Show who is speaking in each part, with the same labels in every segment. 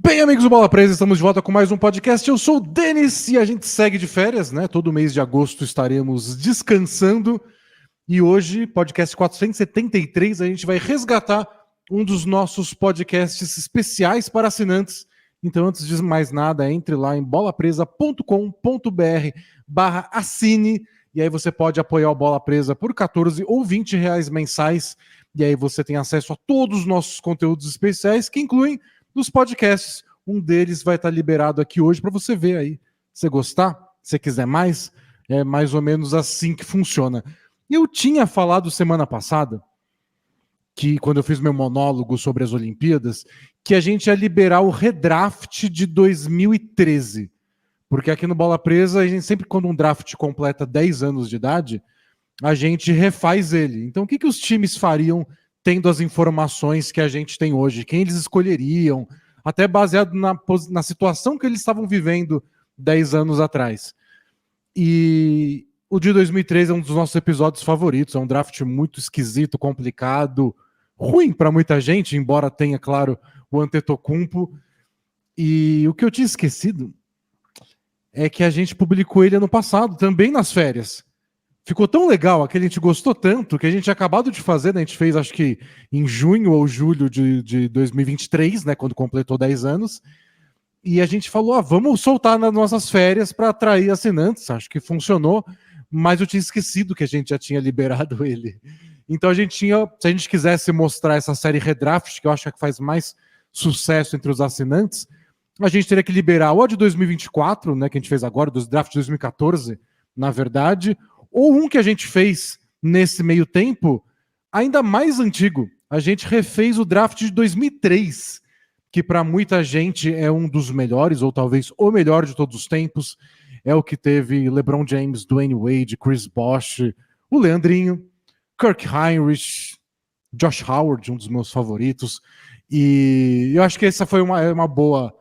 Speaker 1: Bem, amigos do Bola Presa, estamos de volta com mais um podcast. Eu sou o Denis e a gente segue de férias, né? Todo mês de agosto estaremos descansando. E hoje, podcast 473, a gente vai resgatar um dos nossos podcasts especiais para assinantes. Então, antes de mais nada, entre lá em bolapresa.com.br/assine e aí você pode apoiar o Bola Presa por 14 ou 20 reais mensais. E aí você tem acesso a todos os nossos conteúdos especiais, que incluem dos podcasts. Um deles vai estar liberado aqui hoje para você ver aí. Se você gostar, se você quiser mais, é mais ou menos assim que funciona. Eu tinha falado semana passada, que quando eu fiz meu monólogo sobre as Olimpíadas, que a gente ia liberar o redraft de 2013. Porque aqui no Bola Presa, a gente sempre, quando um draft completa 10 anos de idade, a gente refaz ele. Então, o que os times fariam tendo as informações que a gente tem hoje? Quem eles escolheriam? Até baseado na situação que eles estavam vivendo 10 anos atrás. E o de 2013 é um dos nossos episódios favoritos. É um draft muito esquisito, complicado, ruim para muita gente, embora tenha, claro, o Antetokounmpo. E o que eu tinha esquecido é que a gente publicou ele ano passado, também nas férias. Ficou tão legal, aquele a gente gostou tanto, que a gente tinha acabado de fazer, né? A gente fez, acho que em junho ou julho de 2023, né? Quando completou 10 anos. E a gente falou, vamos soltar nas nossas férias para atrair assinantes. Acho que funcionou, mas eu tinha esquecido que a gente já tinha liberado ele. Então a gente tinha, se a gente quisesse mostrar essa série Redraft, que eu acho que faz mais sucesso entre os assinantes, a gente teria que liberar ou a de 2024, né? Que a gente fez agora, dos draft de 2014, na verdade, ou um que a gente fez nesse meio tempo, ainda mais antigo. A gente refez o draft de 2003, que para muita gente é um dos melhores, ou talvez o melhor de todos os tempos. É o que teve LeBron James, Dwayne Wade, Chris Bosh, o Leandrinho, Kirk Heinrich, Josh Howard, um dos meus favoritos. E eu acho que essa foi uma boa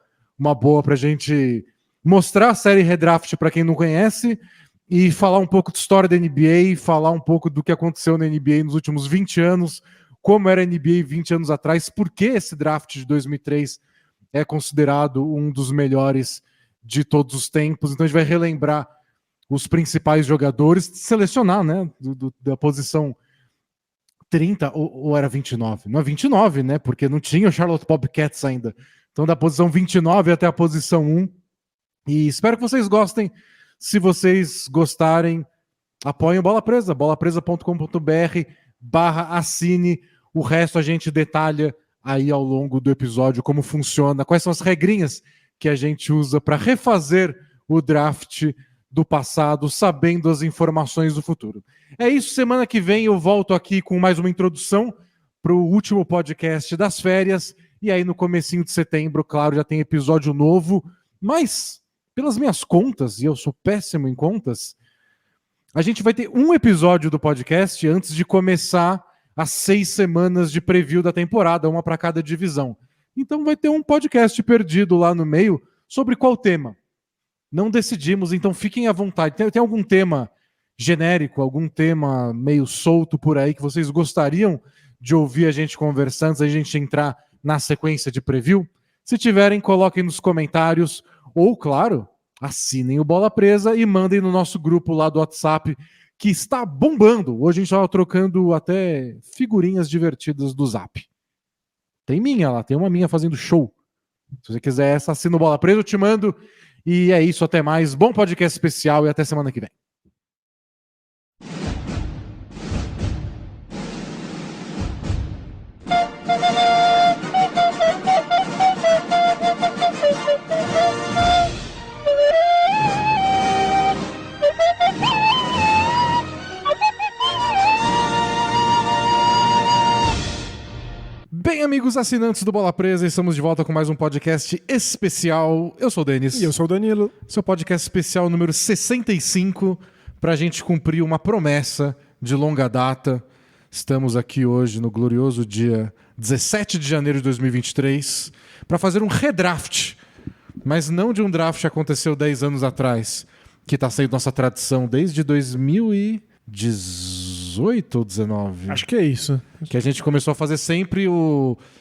Speaker 1: para a gente mostrar a série Redraft para quem não conhece, e falar um pouco de história da NBA, falar um pouco do que aconteceu na NBA nos últimos 20 anos, como era a NBA 20 anos atrás, por que esse draft de 2003 é considerado um dos melhores de todos os tempos. Então a gente vai relembrar os principais jogadores, selecionar, né, da posição 30, ou era 29? Não é 29, né, porque não tinha o Charlotte Bobcats ainda. Então da posição 29 até a posição 1. E espero que vocês gostem. Se vocês gostarem, apoiem o Bola Presa, bolapresa.com.br/assine. O resto a gente detalha aí ao longo do episódio como funciona, quais são as regrinhas que a gente usa para refazer o draft do passado, sabendo as informações do futuro. É isso, semana que vem eu volto aqui com mais uma introdução para o último podcast das férias, e aí no comecinho de setembro, claro, já tem episódio novo, mas pelas minhas contas, e eu sou péssimo em contas, a gente vai ter um episódio do podcast antes de começar as 6 semanas de preview da temporada, uma para cada divisão. Então vai ter um podcast perdido lá no meio sobre qual tema. Não decidimos, então fiquem à vontade. Tem algum tema genérico, algum tema meio solto por aí que vocês gostariam de ouvir a gente conversando antes da gente entrar na sequência de preview? Se tiverem, coloquem nos comentários. Ou, claro, assinem o Bola Presa e mandem no nosso grupo lá do WhatsApp, que está bombando. Hoje a gente estava trocando até figurinhas divertidas do Zap. Tem minha lá, tem uma minha fazendo show. Se você quiser essa, assina o Bola Presa, eu te mando. E é isso, até mais. Bom podcast especial e até semana que vem. Bem, amigos assinantes do Bola Presa, estamos de volta com mais um podcast especial. Eu sou o Denis.
Speaker 2: E eu sou o Danilo.
Speaker 1: Seu podcast especial número 65, para a gente cumprir uma promessa de longa data. Estamos aqui hoje no glorioso dia 17 de janeiro de 2023 para fazer um redraft, mas não de um draft que aconteceu 10 anos atrás, que está sendo nossa tradição desde 2018. 18 ou 19?
Speaker 2: Acho que é isso.
Speaker 1: Que a gente começou a fazer sempre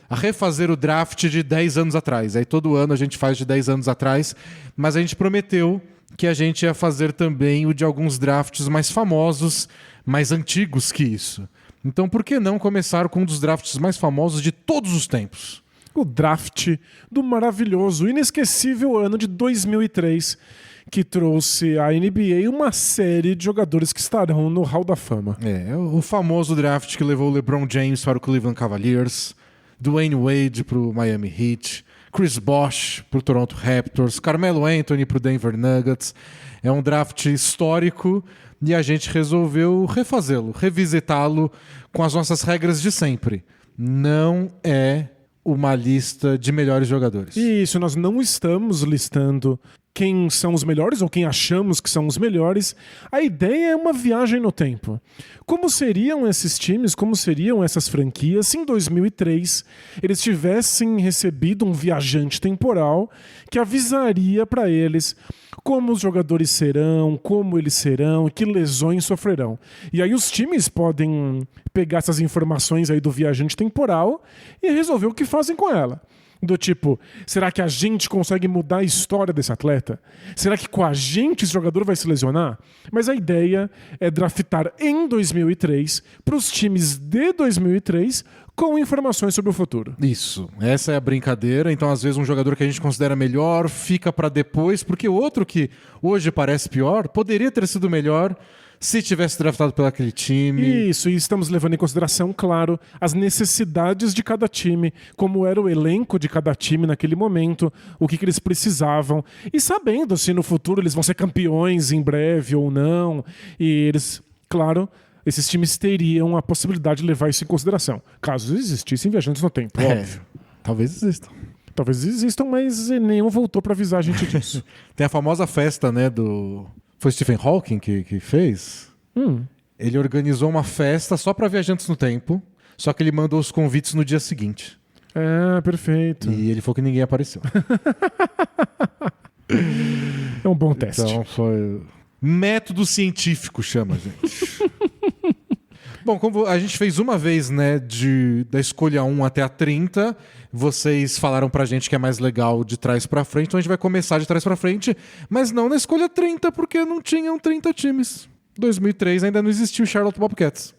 Speaker 1: a refazer o draft de 10 anos atrás. Aí todo ano a gente faz de 10 anos atrás, mas a gente prometeu que a gente ia fazer também o de alguns drafts mais famosos, mais antigos que isso. Então por que não começar com um dos drafts mais famosos de todos os tempos?
Speaker 2: O draft do maravilhoso, inesquecível ano de 2003, que trouxe à NBA uma série de jogadores que estarão no Hall da Fama.
Speaker 1: É o famoso draft que levou o LeBron James para o Cleveland Cavaliers, Dwayne Wade para o Miami Heat, Chris Bosh para o Toronto Raptors, Carmelo Anthony para o Denver Nuggets. É um draft histórico e a gente resolveu refazê-lo, revisitá-lo com as nossas regras de sempre. Não é uma lista de melhores jogadores.
Speaker 2: Isso, nós não estamos listando quem são os melhores ou quem achamos que são os melhores. A ideia é uma viagem no tempo. Como seriam esses times, como seriam essas franquias se em 2003 eles tivessem recebido um viajante temporal que avisaria para eles como os jogadores serão, como eles serão, que lesões sofrerão. E aí os times podem pegar essas informações aí do viajante temporal e resolver o que fazem com ela. Do tipo, será que a gente consegue mudar a história desse atleta? Será que com a gente esse jogador vai se lesionar? Mas a ideia é draftar em 2003 para os times de 2003 com informações sobre o futuro.
Speaker 1: Isso, essa é a brincadeira. Então, às vezes, um jogador que a gente considera melhor fica para depois, porque o outro que hoje parece pior poderia ter sido melhor se tivesse draftado pelo aquele time.
Speaker 2: Isso, e estamos levando em consideração, claro, as necessidades de cada time, como era o elenco de cada time naquele momento, o que eles precisavam, e sabendo se no futuro eles vão ser campeões em breve ou não, e eles, claro, esses times teriam a possibilidade de levar isso em consideração, caso existissem viajantes no tempo, óbvio.
Speaker 1: Talvez existam.
Speaker 2: Talvez existam, mas nenhum voltou para avisar a gente disso.
Speaker 1: Tem a famosa festa, né, do... Foi Stephen Hawking que fez? Ele organizou uma festa só para viajantes no tempo, só que ele mandou os convites no dia seguinte.
Speaker 2: Ah, perfeito.
Speaker 1: E ele falou que ninguém apareceu.
Speaker 2: É um bom teste.
Speaker 1: Então foi... Método científico chama, gente. Bom, como a gente fez uma vez, né, da escolha 1 até a 30, vocês falaram pra gente que é mais legal de trás pra frente, então a gente vai começar de trás pra frente, mas não na escolha 30, porque não tinham 30 times. 2003 ainda não existiu o Charlotte Bobcats.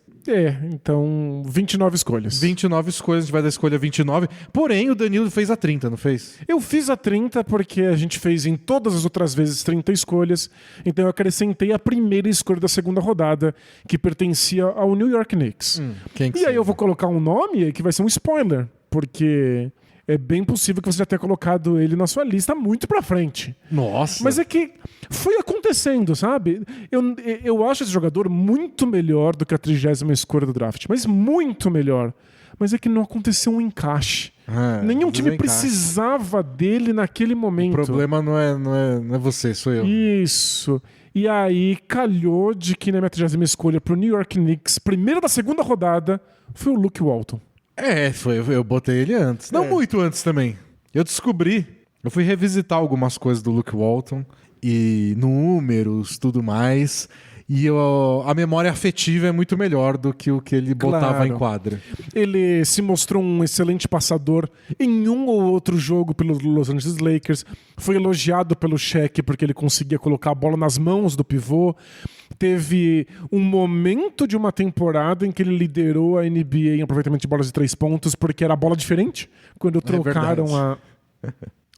Speaker 2: Então 29 escolhas.
Speaker 1: 29 escolhas, a gente vai da escolha 29. Porém, o Danilo fez a 30, não fez?
Speaker 2: Eu fiz a 30 porque a gente fez em todas as outras vezes 30 escolhas. Então eu acrescentei a primeira escolha da segunda rodada, que pertencia ao New York Knicks.
Speaker 1: Quem que
Speaker 2: E aí
Speaker 1: seja?
Speaker 2: eu vou colocar um nome que vai ser um spoiler, porque é bem possível que você já tenha colocado ele na sua lista muito pra frente.
Speaker 1: Nossa!
Speaker 2: Mas é que foi acontecendo, sabe? Eu acho esse jogador muito melhor do que a 30ª escolha do draft. Mas muito melhor. Mas é que não aconteceu um encaixe. Nenhum time precisava dele naquele momento.
Speaker 1: O problema não é você, sou eu.
Speaker 2: Isso. E aí calhou de que na minha 30ª escolha pro New York Knicks, primeira da segunda rodada, foi o Luke Walton.
Speaker 1: Eu botei ele antes. Não muito antes também. Eu fui revisitar algumas coisas do Luke Walton, e números, tudo mais, e a memória afetiva é muito melhor do que o que ele botava em quadra.
Speaker 2: Ele se mostrou um excelente passador em um ou outro jogo pelo Los Angeles Lakers, foi elogiado pelo Shaq porque ele conseguia colocar a bola nas mãos do pivô. Teve um momento de uma temporada em que ele liderou a NBA em aproveitamento de bolas de 3 pontos, porque era a bola diferente, quando trocaram a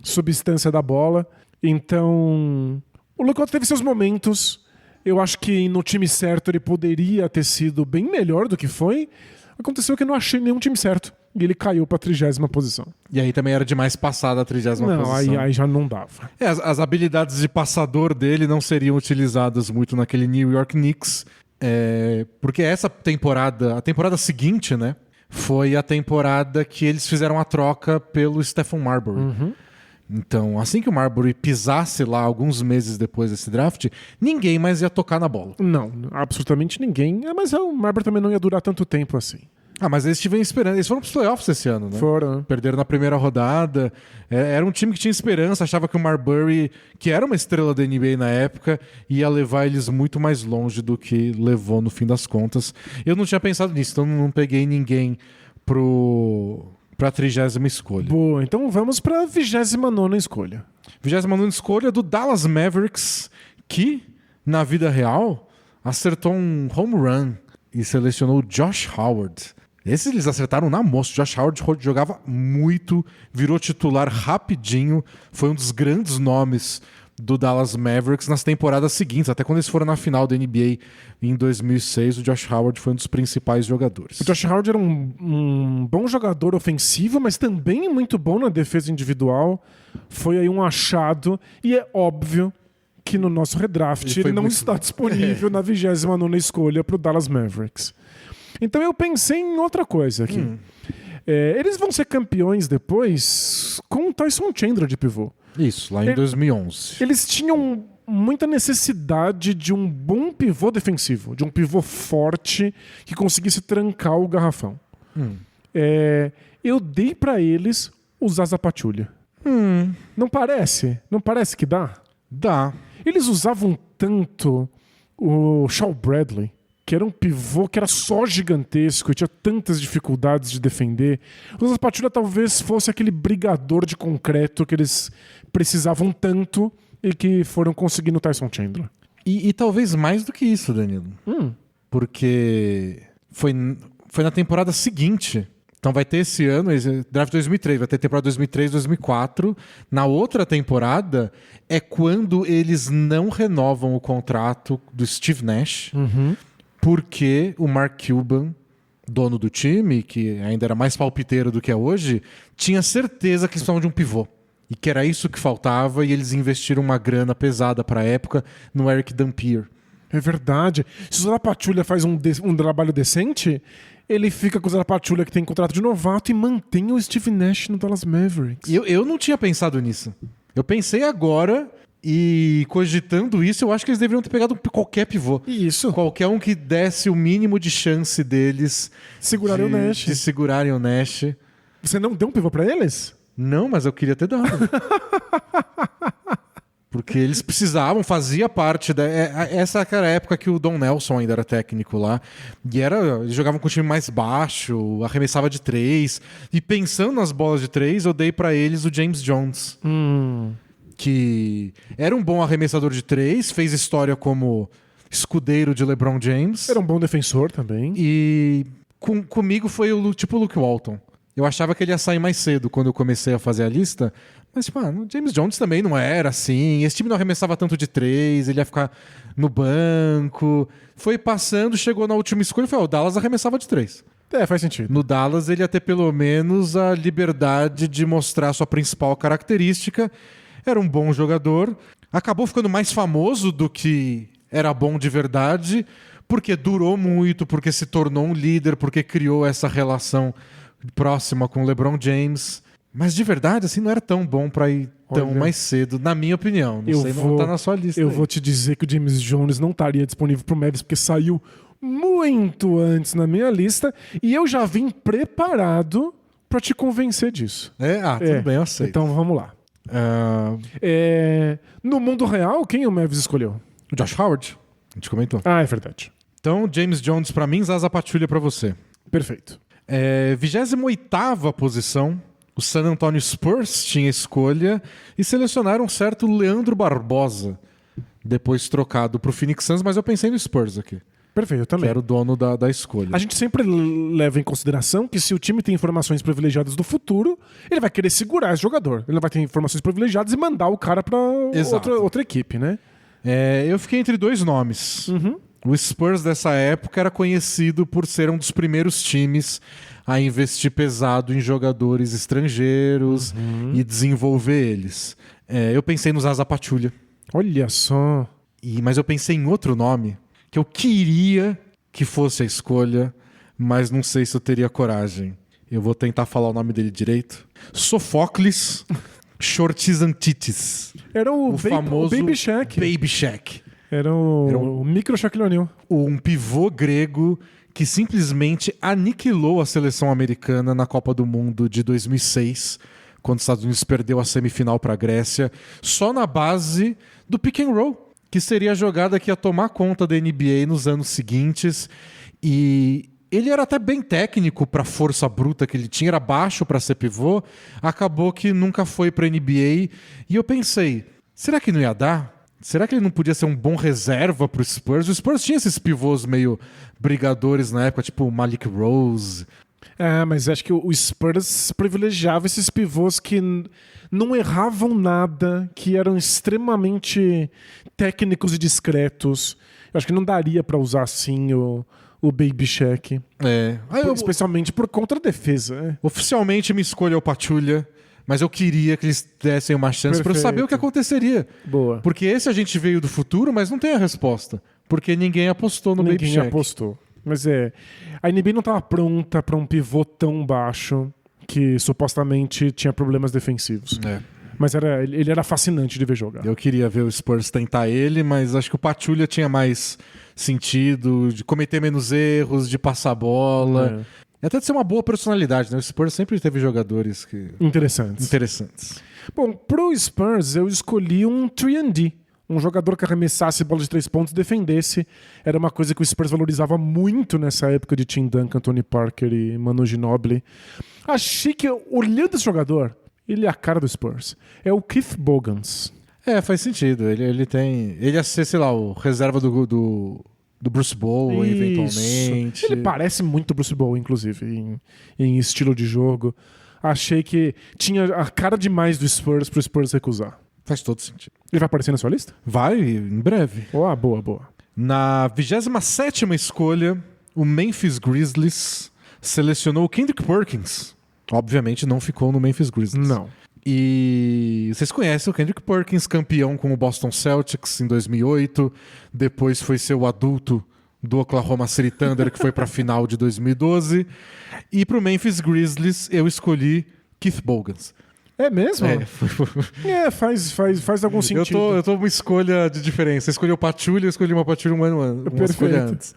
Speaker 2: substância da bola. Então, o Luke Walton teve seus momentos. Eu acho que no time certo ele poderia ter sido bem melhor do que foi. Aconteceu que eu não achei nenhum time certo. E ele caiu para a 30ª posição.
Speaker 1: E aí também era demais passar da 30ª posição.
Speaker 2: Não, aí já não dava.
Speaker 1: As habilidades de passador dele não seriam utilizadas muito naquele New York Knicks. Porque essa temporada, a temporada seguinte, né, foi a temporada que eles fizeram a troca pelo Stephon Marbury. Então, assim que o Marbury pisasse lá alguns meses depois desse draft, ninguém mais ia tocar na bola.
Speaker 2: Não, absolutamente ninguém. Mas o Marbury também não ia durar tanto tempo assim.
Speaker 1: Ah, mas eles tiveram esperança. Eles foram pros playoffs esse ano, né?
Speaker 2: Foram.
Speaker 1: Perderam na primeira rodada. Era um time que tinha esperança, achava que o Marbury, que era uma estrela da NBA na época, ia levar eles muito mais longe do que levou no fim das contas. Eu não tinha pensado nisso, então não peguei ninguém pra 30ª escolha.
Speaker 2: Boa, então vamos pra 29ª escolha.
Speaker 1: 29ª escolha do Dallas Mavericks, que, na vida real, acertou um home run e selecionou Josh Howard. Esses eles acertaram na mostra. Josh Howard jogava muito, virou titular rapidinho, foi um dos grandes nomes do Dallas Mavericks nas temporadas seguintes, até quando eles foram na final da NBA em 2006, o Josh Howard foi um dos principais jogadores.
Speaker 2: O Josh Howard era um bom jogador ofensivo, mas também muito bom na defesa individual. Foi aí um achado, e é óbvio que no nosso redraft ele não está disponível na 29ª escolha para o Dallas Mavericks. Então eu pensei em outra coisa aqui. Eles vão ser campeões depois com o Tyson Chandler de pivô.
Speaker 1: Isso, lá em 2011.
Speaker 2: Eles tinham muita necessidade de um bom pivô defensivo, de um pivô forte que conseguisse trancar o garrafão. Eu dei para eles o Zaza Pachulia. Não parece? Não parece que dá?
Speaker 1: Dá.
Speaker 2: Eles usavam tanto o Shaw Bradley, que era um pivô que era só gigantesco e tinha tantas dificuldades de defender. O Zaza Pachulia talvez fosse aquele brigador de concreto que eles precisavam tanto e que foram conseguir no Tyson Chandler.
Speaker 1: E talvez mais do que isso, Danilo. Porque foi na temporada seguinte. Então vai ter esse ano, draft 2003, vai ter temporada 2003, 2004. Na outra temporada é quando eles não renovam o contrato do Steve Nash, porque o Mark Cuban, dono do time, que ainda era mais palpiteiro do que é hoje, tinha certeza que eles precisavam de um pivô. E que era isso que faltava, e eles investiram uma grana pesada para a época no Eric Dampier.
Speaker 2: É verdade. Se o Zaza Pachulia faz um trabalho decente, ele fica com o Zaza Pachulia, que tem contrato de novato, e mantém o Steve Nash no Dallas Mavericks.
Speaker 1: Eu não tinha pensado nisso. Eu pensei agora, e cogitando isso, eu acho que eles deveriam ter pegado qualquer pivô.
Speaker 2: Isso.
Speaker 1: Qualquer um que desse o mínimo de chance deles
Speaker 2: Segurarem o Nash.
Speaker 1: de segurarem o Nash.
Speaker 2: Você não deu um pivô pra eles?
Speaker 1: Não, mas eu queria ter dado. Porque eles precisavam, fazia parte essa era a época que o Don Nelson ainda era técnico lá. E eles jogavam com o time mais baixo, arremessava de 3. E pensando nas bolas de 3, eu dei pra eles o James Jones. Que era um bom arremessador de 3, fez história como escudeiro de LeBron James.
Speaker 2: Era um bom defensor também.
Speaker 1: E comigo foi tipo o Luke Walton. Eu achava que ele ia sair mais cedo quando eu comecei a fazer a lista. Mas, tipo, o James Jones também não era assim. Esse time não arremessava tanto de 3, ele ia ficar no banco. Foi passando, chegou na última escolha e falou: o Dallas arremessava de 3.
Speaker 2: Faz sentido.
Speaker 1: No Dallas ele ia ter pelo menos a liberdade de mostrar a sua principal característica. Era um bom jogador. Acabou ficando mais famoso do que era bom de verdade, porque durou muito, porque se tornou um líder, porque criou essa relação próxima com o LeBron James. Mas de verdade, assim, não era tão bom pra ir tão mais cedo, na minha opinião. Não tá na sua lista.
Speaker 2: Eu vou te dizer que o James Jones não estaria disponível pro Mavericks, porque saiu muito antes na minha lista, e eu já vim preparado pra te convencer disso.
Speaker 1: Tudo bem, eu aceito.
Speaker 2: Então vamos lá. No mundo real, quem o Mavericks escolheu?
Speaker 1: O Josh Howard, a gente comentou.
Speaker 2: É verdade.
Speaker 1: Então, James Jones pra mim, Zaza Pachulia pra você.
Speaker 2: Perfeito.
Speaker 1: 28ª posição, o San Antonio Spurs tinha escolha e selecionaram um certo Leandro Barbosa, depois trocado pro Phoenix Suns, mas eu pensei no Spurs aqui.
Speaker 2: Perfeito, eu também.
Speaker 1: Que era o dono da escolha.
Speaker 2: A gente sempre leva em consideração que se o time tem informações privilegiadas do futuro, ele vai querer segurar esse jogador. Ele não vai ter informações privilegiadas e mandar o cara pra outra equipe, né?
Speaker 1: Eu fiquei entre dois nomes. O Spurs dessa época era conhecido por ser um dos primeiros times a investir pesado em jogadores estrangeiros e desenvolver eles. Eu pensei no Zaza Pachulia.
Speaker 2: Olha só.
Speaker 1: Mas eu pensei em outro nome que eu queria que fosse a escolha, mas não sei se eu teria coragem. Eu vou tentar falar o nome dele direito. Sofocles Shortizantitis.
Speaker 2: Era o
Speaker 1: famoso
Speaker 2: Baby Shaq.
Speaker 1: Baby Shaq.
Speaker 2: Era o micro Shaquille O'Neal.
Speaker 1: Um pivô grego que simplesmente aniquilou a seleção americana na Copa do Mundo de 2006, quando os Estados Unidos perdeu a semifinal para a Grécia, só na base do pick and roll, que seria a jogada que ia tomar conta da NBA nos anos seguintes. E ele era até bem técnico para a força bruta que ele tinha, era baixo para ser pivô, acabou que nunca foi para a NBA. E eu pensei, será que não ia dar? Será que ele não podia ser um bom reserva pro Spurs? O Spurs tinha esses pivôs meio brigadores na época, tipo o Malik Rose.
Speaker 2: Mas acho que o Spurs privilegiava esses pivôs que não erravam nada, que eram extremamente técnicos e discretos. Eu acho que não daria pra usar assim o Baby Shaq. Especialmente por conta da defesa.
Speaker 1: Oficialmente minha escolha é o Pachulia, mas eu queria que eles dessem uma chance para eu saber o que aconteceria.
Speaker 2: Boa.
Speaker 1: Porque esse a gente veio do futuro, mas não tem a resposta. Porque ninguém apostou no Baby Shaq.
Speaker 2: Ninguém apostou. Mas a NBA não estava pronta para um pivô tão baixo que supostamente tinha problemas defensivos. Mas ele era fascinante de ver jogar.
Speaker 1: Eu queria ver o Spurs tentar ele, mas acho que o Pachulia tinha mais sentido, de cometer menos erros, de passar a bola. E até de ser uma boa personalidade, né? O Spurs sempre teve jogadores interessantes.
Speaker 2: Bom, pro Spurs eu escolhi um 3&D. Um jogador que arremessasse bola de 3 pontos e defendesse. Era uma coisa que o Spurs valorizava muito nessa época de Tim Duncan, Tony Parker e Manu Ginobili. Achei que, olhando esse jogador, ele é a cara do Spurs. É o Keith Bogans.
Speaker 1: Faz sentido. Ele ia ser, sei lá, o reserva do Bruce Bowen, eventualmente.
Speaker 2: Ele parece muito Bruce Bowen, inclusive, em estilo de jogo. Achei que tinha a cara demais do Spurs pro Spurs recusar.
Speaker 1: Faz todo sentido.
Speaker 2: Ele vai aparecer na sua lista?
Speaker 1: Vai, em breve.
Speaker 2: Boa.
Speaker 1: Na 27ª escolha, o Memphis Grizzlies selecionou o Kendrick Perkins. Obviamente não ficou no Memphis Grizzlies.
Speaker 2: Não.
Speaker 1: E vocês conhecem o Kendrick Perkins, campeão com o Boston Celtics em 2008. Depois foi ser o adulto do Oklahoma City Thunder, que foi para a final de 2012. E para o Memphis Grizzlies eu escolhi Keith Bogans.
Speaker 2: É mesmo? Faz algum sentido.
Speaker 1: Eu tô uma escolha de diferença. Você escolheu o Pachulia, eu escolhi uma Pachulia um ano antes.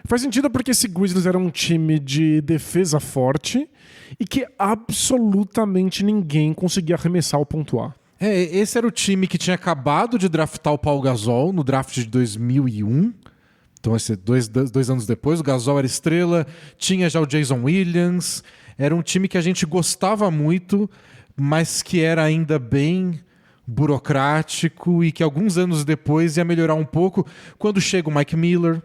Speaker 2: Faz sentido porque esse Grizzlies era um time de defesa forte e que absolutamente ninguém conseguia arremessar ou pontuar.
Speaker 1: Esse era o time que tinha acabado de draftar o Paul Gasol no draft de 2001. Então, dois anos depois, o Gasol era estrela, tinha já o Jason Williams. Era um time que a gente gostava muito, mas que era ainda bem burocrático e que alguns anos depois ia melhorar um pouco quando chega o Mike Miller.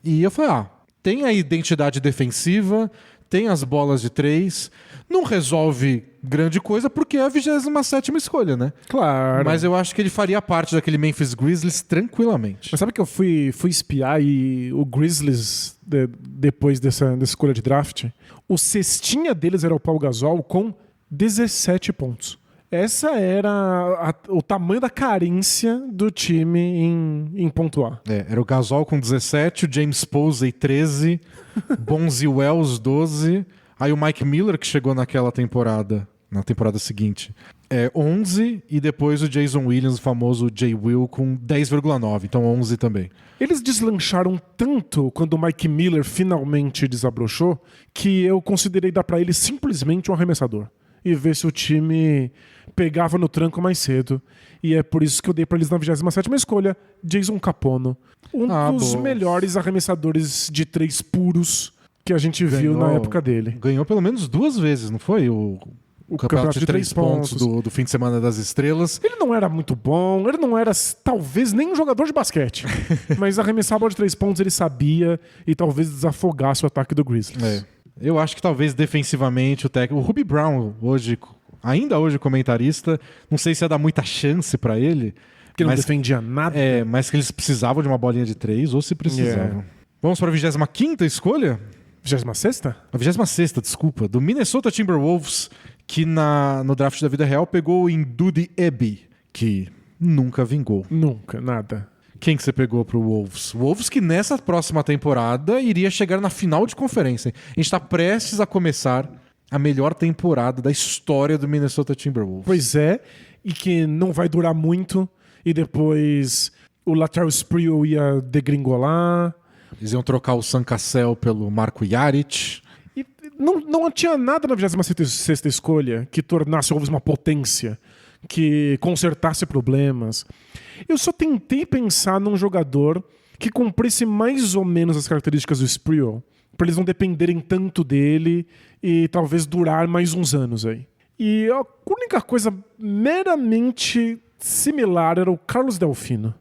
Speaker 1: E eu falei, tem a identidade defensiva, tem as bolas de 3, não resolve grande coisa porque é a 27ª escolha, né?
Speaker 2: Claro.
Speaker 1: Mas eu acho que ele faria parte daquele Memphis Grizzlies tranquilamente.
Speaker 2: Mas sabe que eu fui espiar e o Grizzlies, depois dessa escolha de draft, o cestinha deles era o Paul Gasol com 17 pontos. Essa era o tamanho da carência do time em pontuar.
Speaker 1: Era o Gasol com 17, o James Posey 13, Bonzi Wells 12, aí o Mike Miller que chegou na temporada seguinte, 11, e depois o Jason Williams, o famoso J. Will, com 10,9, então 11 também.
Speaker 2: Eles deslancharam tanto quando o Mike Miller finalmente desabrochou que eu considerei dar pra ele simplesmente um arremessador e ver se o time pegava no tranco mais cedo. E é por isso que eu dei pra eles na 27ª escolha, Jason Capono. Dos melhores arremessadores de 3 puros que a gente viu na época dele.
Speaker 1: Ganhou pelo menos 2 vezes, não foi? O campeonato de 3 pontos do fim de semana das estrelas.
Speaker 2: Ele não era muito bom, ele não era talvez nem um jogador de basquete. Mas arremessar a bola de 3 pontos ele sabia e talvez desafogasse o ataque do Grizzlies.
Speaker 1: Eu acho que talvez defensivamente o Ruby Brown, ainda hoje comentarista, não sei se ia dar muita chance pra ele.
Speaker 2: Porque não defendia nada.
Speaker 1: Mas que eles precisavam de uma bolinha de 3, ou se precisavam. Vamos para a 25ª escolha?
Speaker 2: 26ª?
Speaker 1: A 26ª, desculpa. Do Minnesota Timberwolves, que no draft da vida real pegou o Ndudi Ebi, que nunca vingou.
Speaker 2: Nunca, nada.
Speaker 1: Quem que você pegou pro Wolves? Wolves que nessa próxima temporada iria chegar na final de conferência. A gente tá prestes a começar a melhor temporada da história do Minnesota Timberwolves.
Speaker 2: Pois é, e que não vai durar muito, e depois o Latrell Sprewell ia degringolar,
Speaker 1: Eles iam trocar o Sam Cassell pelo Marco Jaric.
Speaker 2: E não tinha nada na 26ª escolha que tornasse o Wolves uma potência, que consertasse problemas. Eu só tentei pensar num jogador que cumprisse mais ou menos as características do Sprewell, para eles não dependerem tanto dele e talvez durar mais uns anos aí. E a única coisa meramente similar era o Carlos Delfino.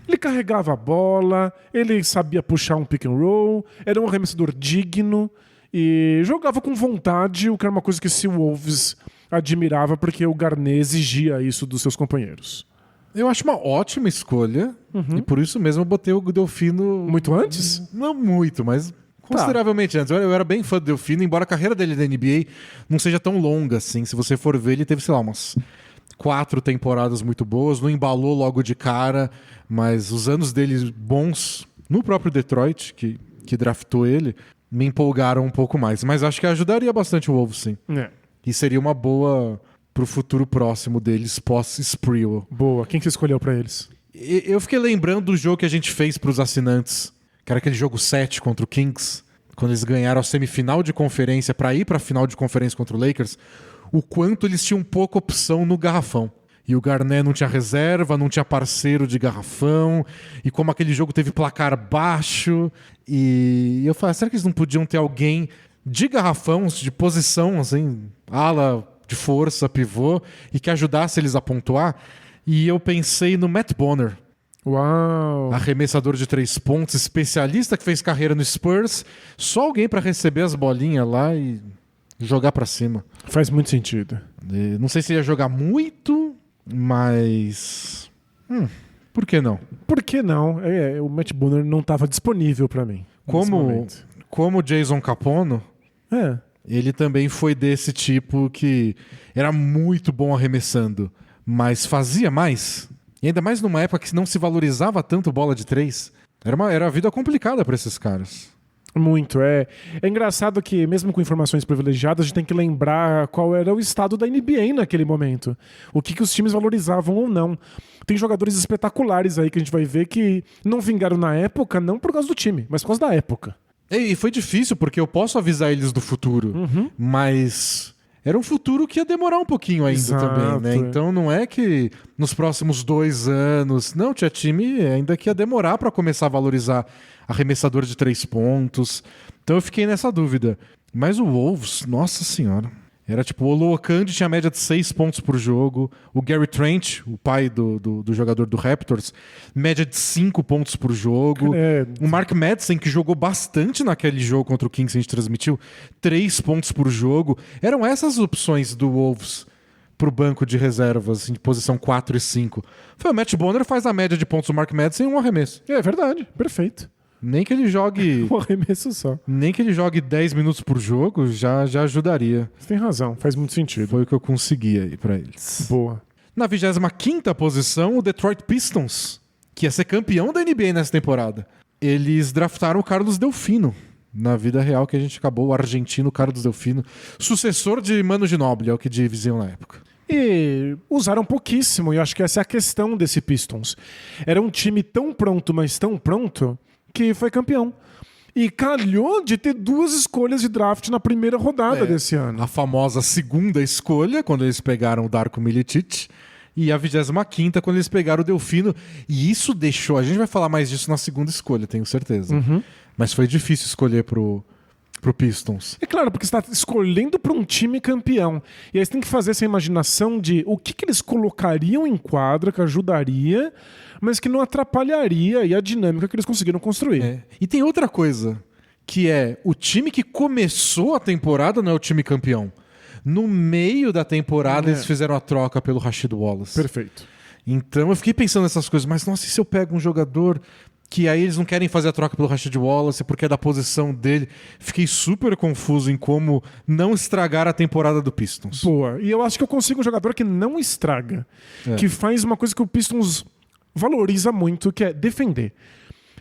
Speaker 2: Ele carregava a bola, ele sabia puxar um pick and roll, era um arremessador digno e jogava com vontade, o que era uma coisa que o Wolves admirava porque o Garnett exigia isso dos seus companheiros.
Speaker 1: Eu acho uma ótima escolha e por isso mesmo eu botei o Delfino...
Speaker 2: Muito antes?
Speaker 1: Não muito, mas consideravelmente antes. Eu era bem fã do Delfino, embora a carreira dele da NBA não seja tão longa assim. Se você for ver, ele teve, sei lá, umas 4 temporadas muito boas, não embalou logo de cara, mas os anos dele bons no próprio Detroit, que draftou ele, me empolgaram um pouco mais. Mas acho que ajudaria bastante o Wolves, sim. E seria uma boa pro futuro próximo deles, pós-Sprewell.
Speaker 2: Boa. Quem que você escolheu pra eles?
Speaker 1: Eu fiquei lembrando do jogo que a gente fez pros assinantes, que era aquele jogo 7 contra o Kings, quando eles ganharam a semifinal de conferência para ir para a final de conferência contra o Lakers, o quanto eles tinham pouca opção no garrafão. E o Garnett não tinha reserva, não tinha parceiro de garrafão, e como aquele jogo teve placar baixo, e eu falei, será que eles não podiam ter alguém de garrafão, de posição, assim, ala de força, pivô, e que ajudasse eles a pontuar? E eu pensei no Matt Bonner.
Speaker 2: Uau!
Speaker 1: Arremessador de 3 pontos, especialista que fez carreira no Spurs, só alguém para receber as bolinhas lá e jogar para cima.
Speaker 2: Faz muito sentido.
Speaker 1: Não sei se ia jogar muito, mas... por que não?
Speaker 2: Por que não? O Matt Bonner não estava disponível para mim.
Speaker 1: Como o Jason Capono, ele também foi desse tipo que era muito bom arremessando, mas fazia mais. E ainda mais numa época que não se valorizava tanto bola de 3. Era a vida complicada para esses caras.
Speaker 2: Muito. É engraçado que, mesmo com informações privilegiadas, a gente tem que lembrar qual era o estado da NBA naquele momento. O que os times valorizavam ou não. Tem jogadores espetaculares aí que a gente vai ver que não vingaram na época, não por causa do time, mas por causa da época.
Speaker 1: E foi difícil, porque eu posso avisar eles do futuro, mas... era um futuro que ia demorar um pouquinho ainda também, né? Então não é que nos próximos 2 anos... Não, tinha time ainda que ia demorar para começar a valorizar arremessador de 3 pontos. Então eu fiquei nessa dúvida. Mas o Wolves, nossa senhora... Era tipo, o Oluokandi tinha média de 6 pontos por jogo. O Gary Trent, o pai do jogador do Raptors, média de 5 pontos por jogo. O Mark Madsen, que jogou bastante naquele jogo contra o Kings que a gente transmitiu, 3 pontos por jogo. Eram essas opções do Wolves pro banco de reservas, assim, de posição 4 e 5. Foi o Matt Bonner faz a média de pontos do Mark Madsen em um arremesso.
Speaker 2: É verdade, perfeito.
Speaker 1: Nem que ele jogue...
Speaker 2: um arremesso só.
Speaker 1: Nem que ele jogue 10 minutos por jogo, já ajudaria.
Speaker 2: Você tem razão, faz muito sentido.
Speaker 1: Foi o que eu consegui aí pra eles.
Speaker 2: Boa.
Speaker 1: Na 25ª posição, o Detroit Pistons, que ia ser campeão da NBA nessa temporada. Eles draftaram o Carlos Delfino. Na vida real que a gente acabou, o argentino Carlos Delfino. Sucessor de Manu Ginóbili, é o que diziam na época.
Speaker 2: E usaram pouquíssimo, e eu acho que essa é a questão desse Pistons. Era um time tão pronto, mas tão pronto, que foi campeão. E calhou de ter 2 escolhas de draft na primeira rodada desse ano.
Speaker 1: A famosa segunda escolha, quando eles pegaram o Darko Milicic, e a 25ª, quando eles pegaram o Delfino. E isso deixou... A gente vai falar mais disso na segunda escolha, tenho certeza. Mas foi difícil escolher pro Pistons.
Speaker 2: É claro, porque você está escolhendo para um time campeão. E aí você tem que fazer essa imaginação de o que eles colocariam em quadra que ajudaria, mas que não atrapalharia aí a dinâmica que eles conseguiram construir.
Speaker 1: E tem outra coisa, que é o time que começou a temporada não é o time campeão. No meio da temporada eles fizeram a troca pelo Rasheed Wallace.
Speaker 2: Perfeito.
Speaker 1: Então eu fiquei pensando nessas coisas, mas nossa, e se eu pego um jogador... que aí eles não querem fazer a troca pelo Rasheed Wallace porque é da posição dele. Fiquei super confuso em como não estragar a temporada do Pistons.
Speaker 2: Boa. E eu acho que eu consigo um jogador que não estraga. Que faz uma coisa que o Pistons valoriza muito, que é defender.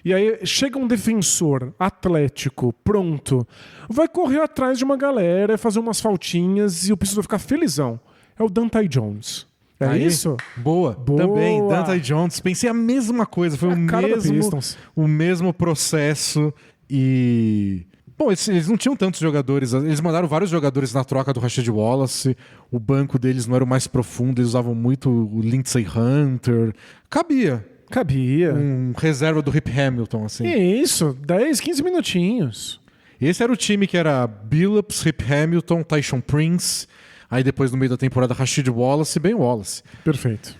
Speaker 2: E aí chega um defensor atlético, pronto, vai correr atrás de uma galera, fazer umas faltinhas e o Pistons vai ficar felizão. É o Dante Jones. É
Speaker 1: Aí,
Speaker 2: isso?
Speaker 1: Boa. Também, Dante Jones. Pensei a mesma coisa. Foi o mesmo processo. E... Bom, eles não tinham tantos jogadores. Eles mandaram vários jogadores na troca do Rasheed Wallace. O banco deles não era o mais profundo. Eles usavam muito o Lindsey Hunter. Cabia. Um reserva do Rip Hamilton, assim.
Speaker 2: Isso, 10, 15 minutinhos.
Speaker 1: Esse era o time que era Billups, Rip Hamilton, Tyshawn Prince. Aí depois, no meio da temporada, Rasheed Wallace e Ben Wallace.
Speaker 2: Perfeito.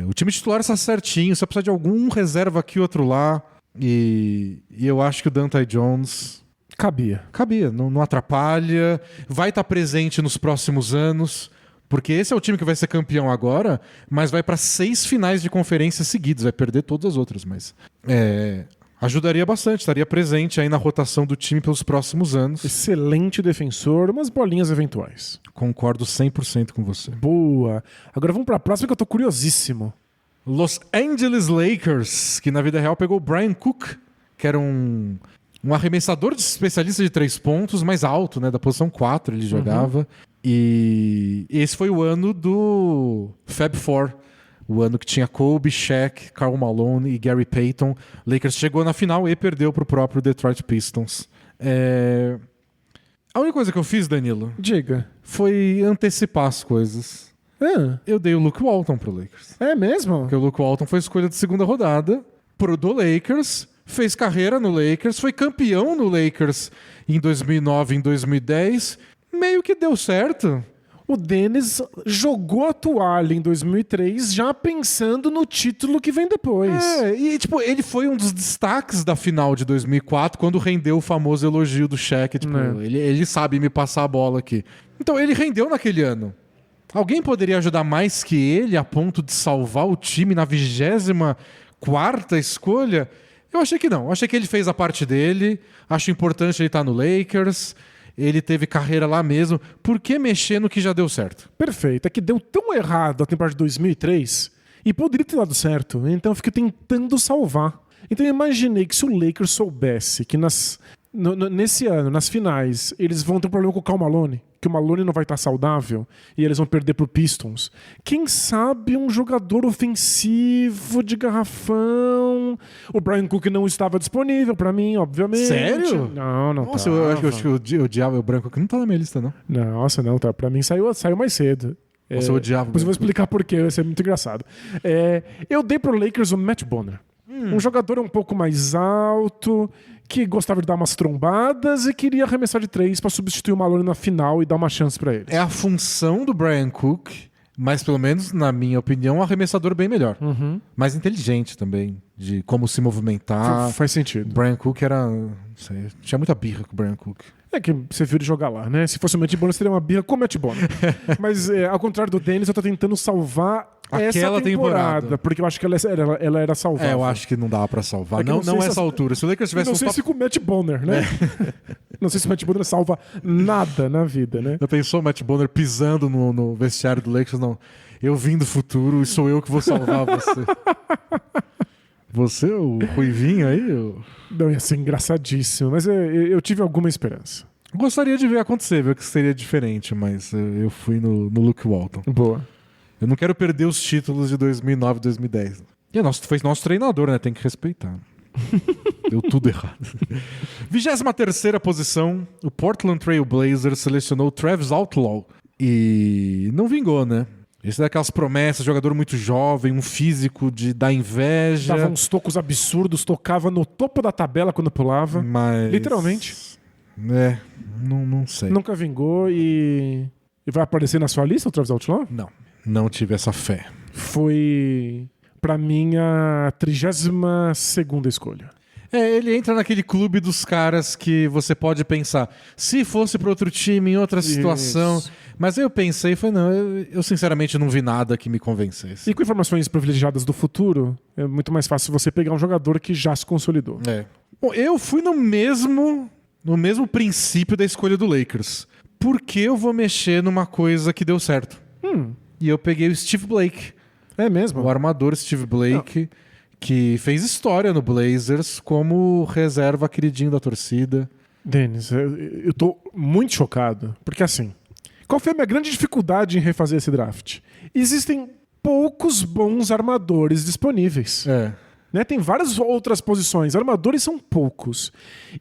Speaker 1: O time titular está certinho. Só precisa de algum reserva aqui, outro lá. E eu acho que o Dante Jones...
Speaker 2: Cabia,
Speaker 1: não atrapalha. Vai estar presente nos próximos anos. Porque esse é o time que vai ser campeão agora, mas vai para 6 finais de conferência seguidas. Vai perder todas as outras, mas... ajudaria bastante, estaria presente aí na rotação do time pelos próximos anos.
Speaker 2: Excelente defensor, umas bolinhas eventuais.
Speaker 1: Concordo 100% com você.
Speaker 2: Boa. Agora vamos para a próxima que eu tô curiosíssimo.
Speaker 1: Los Angeles Lakers, que na vida real pegou o Brian Cook, que era um arremessador de especialista de 3 pontos, mais alto, né? Da posição 4 ele jogava. E esse foi o ano do Fab Four. O ano que tinha Kobe, Shaq, Karl Malone e Gary Payton. Lakers chegou na final e perdeu pro próprio Detroit Pistons. A única coisa que eu fiz, Danilo...
Speaker 2: Diga.
Speaker 1: Foi antecipar as coisas. Eu dei o Luke Walton pro Lakers.
Speaker 2: É mesmo?
Speaker 1: Porque o Luke Walton foi escolha de segunda rodada do Lakers, fez carreira no Lakers, foi campeão no Lakers em 2009 e em 2010. Meio que deu certo.
Speaker 2: O Dennis jogou a toalha em 2003 já pensando no título que vem depois.
Speaker 1: Ele foi um dos destaques da final de 2004 quando rendeu o famoso elogio do Shaq. Ele sabe me passar a bola aqui. Então ele rendeu naquele ano. Alguém poderia ajudar mais que ele a ponto de salvar o time na 24ª escolha? Eu achei que não. Eu achei que ele fez a parte dele. Acho importante ele estar no Lakers. Ele teve carreira lá mesmo. Por que mexer no que já deu certo?
Speaker 2: Perfeito. É que deu tão errado a temporada de 2003 e poderia ter dado certo. Então eu fiquei tentando salvar. Então eu imaginei que se o Lakers soubesse que nesse ano, nas finais, eles vão ter um problema com o Karl Malone, que o Malone não vai estar saudável e eles vão perder pro Pistons. Quem sabe um jogador ofensivo de garrafão. O Brian Cook não estava disponível pra mim, obviamente.
Speaker 1: Sério?
Speaker 2: Não
Speaker 1: Nossa,
Speaker 2: tava.
Speaker 1: eu acho que eu odiava o Brian Cook. Não tá na minha lista, não.
Speaker 2: Nossa, não, tá. Pra mim saiu mais cedo.
Speaker 1: Nossa, eu odiava.
Speaker 2: Depois eu vou explicar por quê, vai ser muito engraçado. Eu dei pro Lakers o Matt Bonner. Um jogador um pouco mais alto, que gostava de dar umas trombadas e queria arremessar de 3 para substituir o Malone na final e dar uma chance para ele.
Speaker 1: É a função do Brian Cook, mas pelo menos, na minha opinião, um arremessador bem melhor. Mais inteligente também, de como se movimentar.
Speaker 2: Faz sentido.
Speaker 1: O Brian Cook era... Não sei, tinha muita birra com o Brian Cook.
Speaker 2: É que você viu ele jogar lá, né? Se fosse o Matt Bonner, seria uma birra com o Matt Bonner. Mas, ao contrário do Dennis, eu tô tentando salvar
Speaker 1: aquela
Speaker 2: essa temporada. Porque eu acho que ela era salvável.
Speaker 1: Eu acho que não dava pra salvar. Não essa altura. Se o Lakers tivesse
Speaker 2: não sei se com o Matt Bonner, né? Não sei se o Matt Bonner salva nada na vida, né?
Speaker 1: Já pensou o Matt Bonner pisando no vestiário do Lakers? Não. Eu vim do futuro e sou eu que vou salvar você. Você, o Ruivinho aí?
Speaker 2: Não, ia ser engraçadíssimo. Mas eu tive alguma esperança.
Speaker 1: Gostaria de ver acontecer, ver que seria diferente, mas eu fui no Luke Walton.
Speaker 2: Boa.
Speaker 1: Eu não quero perder os títulos de 2009 e 2010. E foi nosso treinador, né? Tem que respeitar. Deu tudo errado. 23ª posição, o Portland Trail Blazers selecionou o Travis Outlaw. E não vingou, né? Esse é daquelas promessas, jogador muito jovem, um físico de dar inveja.
Speaker 2: Dava uns tocos absurdos, tocava no topo da tabela quando pulava.
Speaker 1: Mas...
Speaker 2: literalmente.
Speaker 1: Não sei.
Speaker 2: Nunca vingou e vai aparecer na sua lista o Travis Outlaw?
Speaker 1: Não tive essa fé.
Speaker 2: Foi, pra mim, a 32ª escolha.
Speaker 1: Ele entra naquele clube dos caras que você pode pensar, se fosse para outro time, em outra situação. Isso. Mas eu pensei e falei, não, eu sinceramente não vi nada que me convencesse.
Speaker 2: E com informações privilegiadas do futuro, é muito mais fácil você pegar um jogador que já se consolidou.
Speaker 1: Bom, eu fui no mesmo princípio da escolha do Lakers. Por que eu vou mexer numa coisa que deu certo? E eu peguei o Steve Blake.
Speaker 2: É mesmo?
Speaker 1: O armador Steve Blake, que fez história no Blazers como reserva queridinho da torcida.
Speaker 2: Dennis, eu tô muito chocado. Porque assim, Qual foi a minha grande dificuldade em refazer esse draft? Existem poucos bons armadores disponíveis. Né? Tem várias outras posições. Armadores são poucos.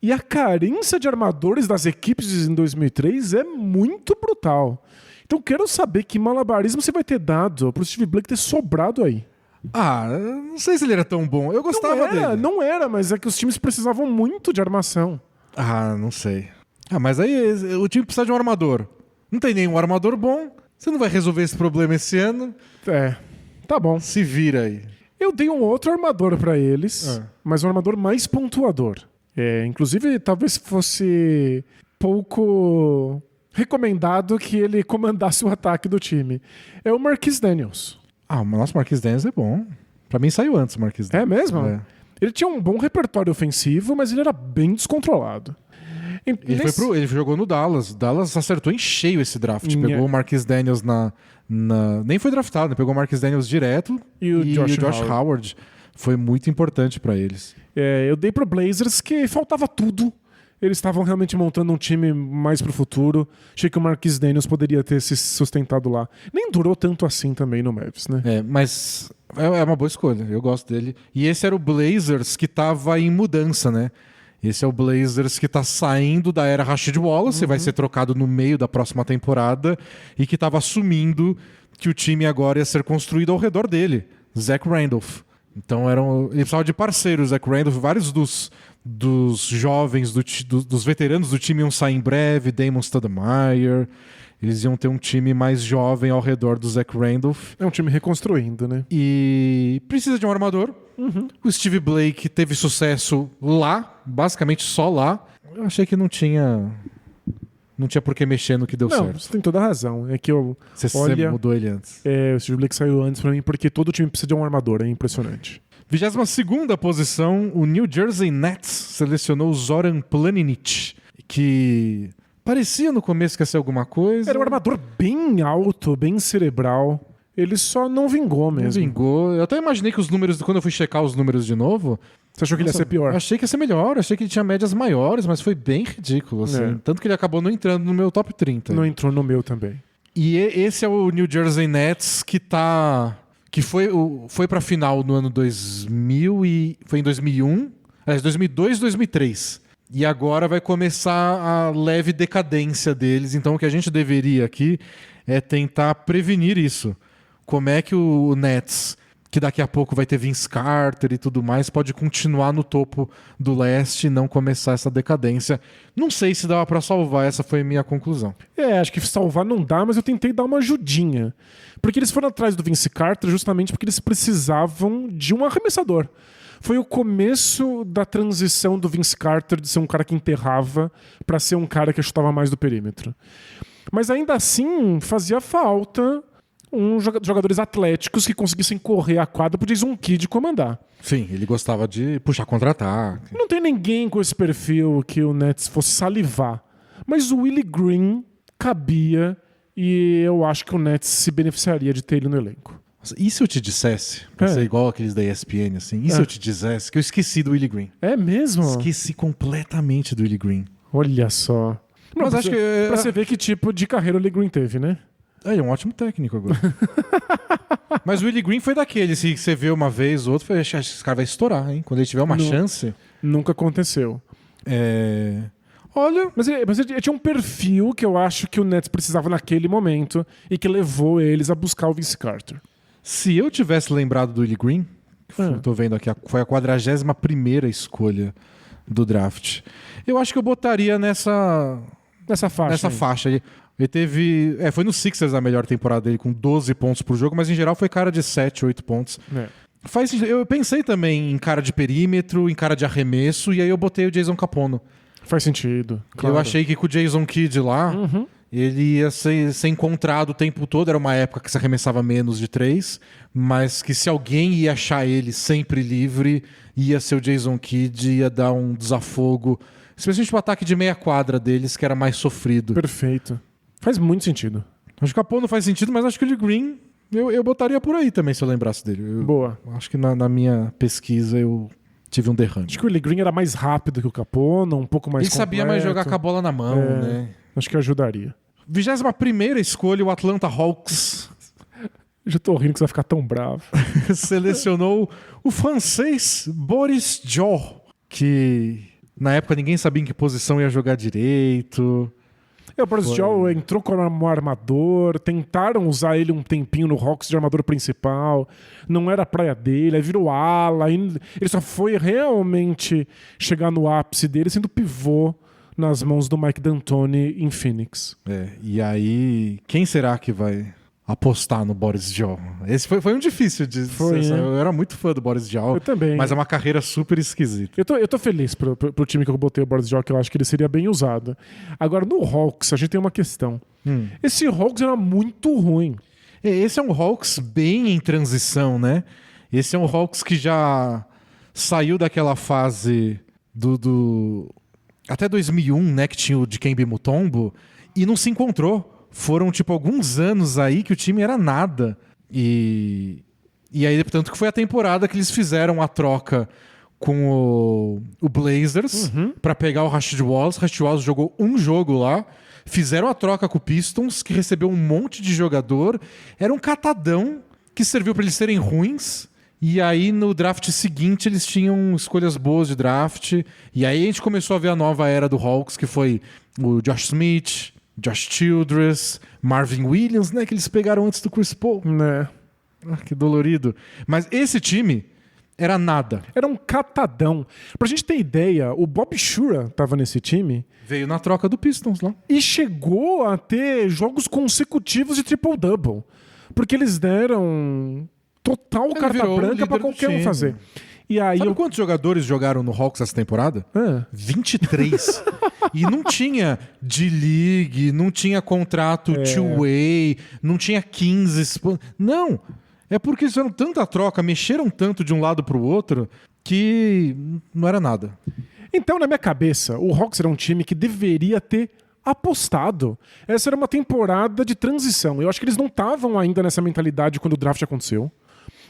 Speaker 2: E a carência de armadores das equipes em 2003 é muito brutal. Então quero saber que malabarismo você vai ter dado pro Steve Blake ter sobrado aí.
Speaker 1: Não sei se ele era tão bom. Eu gostava dele.
Speaker 2: Não era, mas é que os times precisavam muito de armação.
Speaker 1: Não sei. Mas aí o time precisa de um armador. Não tem nenhum armador bom. Você não vai resolver esse problema esse ano.
Speaker 2: Tá bom.
Speaker 1: Se vira aí.
Speaker 2: Eu dei um outro armador pra eles, mas um armador mais pontuador. Inclusive, talvez fosse pouco recomendado que ele comandasse o ataque do time. É o Marquise Daniels.
Speaker 1: Nossa, o Marquise Daniels é bom. Pra mim saiu antes o Marquise Daniels.
Speaker 2: É mesmo? Ele tinha um bom repertório ofensivo, mas ele era bem descontrolado.
Speaker 1: Ele jogou no Dallas. O Dallas acertou em cheio esse draft. Pegou o Marquise Daniels nem foi draftado, né? Pegou o Marquise Daniels direto e o Josh Howard. Foi muito importante pra eles.
Speaker 2: Eu dei pro Blazers que faltava tudo. Eles estavam realmente montando um time mais pro futuro. Achei que o Marquise Daniels poderia ter se sustentado lá. Nem durou tanto assim também no Mavs, né?
Speaker 1: Mas é uma boa escolha. Eu gosto dele. E esse era o Blazers que tava em mudança, né? Esse é o Blazers que tá saindo da era Rasheed Wallace, vai ser trocado no meio da próxima temporada, e que tava assumindo que o time agora ia ser construído ao redor dele, Zach Randolph. Então ele precisava de parceiros, Zach Randolph. Vários dos jovens, dos veteranos do time iam sair em breve, Damon Stoudemire. Eles iam ter um time mais jovem ao redor do Zach Randolph.
Speaker 2: É um time reconstruindo, né?
Speaker 1: E precisa de um armador. O Steve Blake teve sucesso lá, basicamente só lá. Eu achei que não tinha por que mexer no que deu certo.
Speaker 2: Você tem toda a razão. É que
Speaker 1: Você mudou ele antes.
Speaker 2: O Steve Blake saiu antes pra mim porque todo time precisa de um armador. É impressionante.
Speaker 1: 22ª posição, o New Jersey Nets selecionou o Zoran Planinic, que parecia no começo que ia ser alguma coisa.
Speaker 2: Era um armador bem alto, bem cerebral. Ele só não vingou mesmo.
Speaker 1: Não vingou. Eu até imaginei que os números, quando eu fui checar os números de novo...
Speaker 2: Você achou que ele ia ser pior?
Speaker 1: Achei que ia ser melhor, achei que ele tinha médias maiores, mas foi bem ridículo, assim. Tanto que ele acabou não entrando no meu top 30.
Speaker 2: Não entrou no meu também.
Speaker 1: E esse é o New Jersey Nets que foi pra final no ano 2000 e... Foi em 2001. 2002, 2003. E agora vai começar a leve decadência deles. Então o que a gente deveria aqui é tentar prevenir isso. Como é que o Nets, que daqui a pouco vai ter Vince Carter e tudo mais, pode continuar no topo do leste e não começar essa decadência. Não sei se dava pra salvar, essa foi a minha conclusão.
Speaker 2: Acho que salvar não dá, mas eu tentei dar uma ajudinha. Porque eles foram atrás do Vince Carter justamente porque eles precisavam de um arremessador. Foi o começo da transição do Vince Carter de ser um cara que enterrava pra ser um cara que chutava mais do perímetro. Mas ainda assim, fazia falta jogadores atléticos que conseguissem correr a quadra pro Jason Kidd comandar.
Speaker 1: Sim, ele gostava de puxar contra-ataque.
Speaker 2: Não tem ninguém com esse perfil que o Nets fosse salivar. Mas o Willie Green cabia e eu acho que o Nets se beneficiaria de ter ele no elenco.
Speaker 1: E se eu te dissesse, pra ser igual aqueles da ESPN, assim, se eu te dissesse que eu esqueci do Willie Green?
Speaker 2: É mesmo?
Speaker 1: Esqueci completamente do Willie Green.
Speaker 2: Olha só. Mas acho que pra você ver que tipo de carreira o Willie Green teve, né?
Speaker 1: Ele é um ótimo técnico agora. Mas o Willie Green foi daquele, se você vê uma vez ou outra, acho que esse cara vai estourar, hein? Quando ele tiver uma chance.
Speaker 2: Nunca aconteceu.
Speaker 1: Olha...
Speaker 2: Mas ele tinha um perfil que eu acho que o Nets precisava naquele momento e que levou eles a buscar o Vince Carter.
Speaker 1: Se eu tivesse lembrado do Willie Green, tô vendo aqui, foi a 41ª escolha do draft. Eu acho que eu botaria nessa faixa. Ele teve... foi no Sixers a melhor temporada dele, com 12 pontos por jogo, mas em geral foi cara de 7, 8 pontos. Faz sentido. Eu pensei também em cara de perímetro, em cara de arremesso, e aí eu botei o Jason Kapono.
Speaker 2: Faz sentido. Claro.
Speaker 1: Eu achei que com o Jason Kidd lá, ele ia ser encontrado o tempo todo. Era uma época que se arremessava menos de 3, mas que se alguém ia achar ele sempre livre, ia ser o Jason Kidd, ia dar um desafogo, especialmente o ataque de meia quadra deles, que era mais sofrido.
Speaker 2: Perfeito. Faz muito sentido.
Speaker 1: Acho que o Capô não faz sentido, mas acho que o Willie Green eu botaria por aí também, se eu lembrasse dele.
Speaker 2: Boa.
Speaker 1: Acho que na minha pesquisa eu tive um derrame.
Speaker 2: Acho que o Willie Green era mais rápido que o Capô, um pouco mais completo.
Speaker 1: Ele sabia mais jogar com a bola na mão, né?
Speaker 2: Acho que ajudaria.
Speaker 1: 21ª escolha, o Atlanta Hawks
Speaker 2: Já tô rindo que você vai ficar tão bravo.
Speaker 1: selecionou o francês Boris Diaw, que na época ninguém sabia em que posição ia jogar direito.
Speaker 2: O Boris Diaw entrou como armador, tentaram usar ele um tempinho no Hawks de armador principal, não era a praia dele, aí virou ala, ele só foi realmente chegar no ápice dele sendo pivô nas mãos do Mike D'Antoni em Phoenix.
Speaker 1: E aí, quem será que vai apostar no Boris Diaw? Esse foi um difícil de ser. Eu era muito fã do Boris Diaw.
Speaker 2: Eu também.
Speaker 1: Mas é uma carreira super esquisita.
Speaker 2: Eu tô feliz pro time que eu botei o Boris Diaw, que eu acho que ele seria bem usado. Agora, no Hawks, a gente tem uma questão. Esse Hawks era muito ruim.
Speaker 1: Esse é um Hawks bem em transição, né? Esse é um Hawks que já saiu daquela fase até 2001, né? Que tinha o Dikembe Mutombo e não se encontrou. Foram, alguns anos aí que o time era nada. E aí, portanto, que foi a temporada que eles fizeram a troca com o Blazers pra pegar o Rasheed Wallace. O Rasheed Wallace jogou um jogo lá. Fizeram a troca com o Pistons, que recebeu um monte de jogador. Era um catadão que serviu pra eles serem ruins. E aí, no draft seguinte, eles tinham escolhas boas de draft. E aí a gente começou a ver a nova era do Hawks, que foi o Josh Smith, Josh Childress, Marvin Williams, né? Que eles pegaram antes do Chris Paul.
Speaker 2: Né?
Speaker 1: Que dolorido. Mas esse time era nada.
Speaker 2: Era um catadão. Pra gente ter ideia, o Bob Shura tava nesse time.
Speaker 1: Veio na troca do Pistons lá.
Speaker 2: E chegou a ter jogos consecutivos de triple-double. Porque eles deram total carta branca pra qualquer um fazer. E aí
Speaker 1: Sabe quantos jogadores jogaram no Hawks essa temporada? 23. E não tinha D-League, não tinha contrato two-way, não tinha 15. Não. É porque eles fizeram tanta troca, mexeram tanto de um lado pro outro, que não era nada.
Speaker 2: Então, na minha cabeça, o Hawks era um time que deveria ter apostado. Essa era uma temporada de transição. Eu acho que eles não estavam ainda nessa mentalidade quando o draft aconteceu.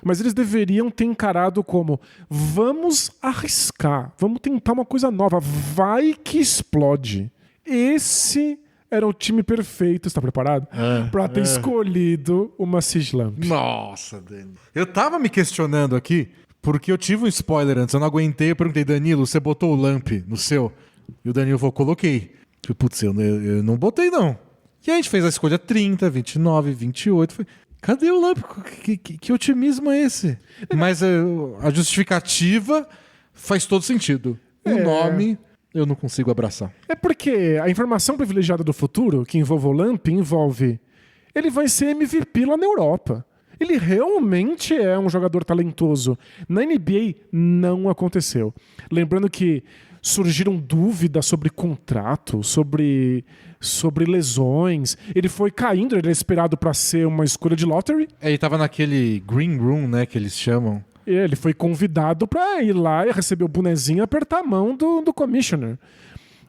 Speaker 2: Mas eles deveriam ter encarado como: vamos arriscar, vamos tentar uma coisa nova, vai que explode. Esse era o time perfeito, está preparado? Pra ter escolhido uma Siege Lamp.
Speaker 1: Nossa, Dani. Eu tava me questionando aqui, porque eu tive um spoiler antes, eu não aguentei, eu perguntei: Danilo, você botou o Lamp no seu? E o Danilo falou: coloquei. Putz, eu não botei não. E aí a gente fez a escolha 30, 29, 28, foi... Cadê o Lamp? Que otimismo é esse? Mas a justificativa faz todo sentido. O nome eu não consigo abraçar.
Speaker 2: É porque a informação privilegiada do futuro, que envolve o Lamp, envolve... Ele vai ser MVP lá na Europa. Ele realmente é um jogador talentoso. Na NBA não aconteceu. Lembrando que surgiram dúvidas sobre contrato, sobre lesões. Ele foi caindo, ele era esperado para ser uma escolha de lottery.
Speaker 1: Ele tava naquele green room, né, que eles chamam.
Speaker 2: Ele foi convidado para ir lá e receber o bonezinho e apertar a mão do commissioner.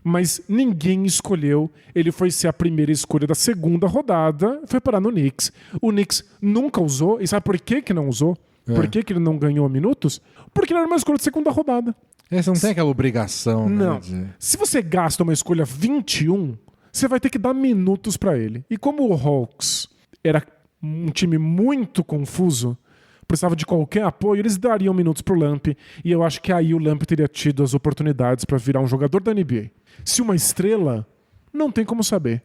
Speaker 2: Mas ninguém escolheu. Ele foi ser a primeira escolha da segunda rodada, foi parar no Knicks. O Knicks nunca usou. E sabe por que não usou? Por que ele não ganhou minutos? Porque ele era uma escolha de segunda rodada.
Speaker 1: Você não tem aquela obrigação,
Speaker 2: não.
Speaker 1: Né?
Speaker 2: Se você gasta uma escolha 21, você vai ter que dar minutos para ele. E como o Hawks era um time muito confuso, precisava de qualquer apoio, eles dariam minutos pro Lamp. E eu acho que aí o Lamp teria tido as oportunidades para virar um jogador da NBA. Se uma estrela, não tem como saber.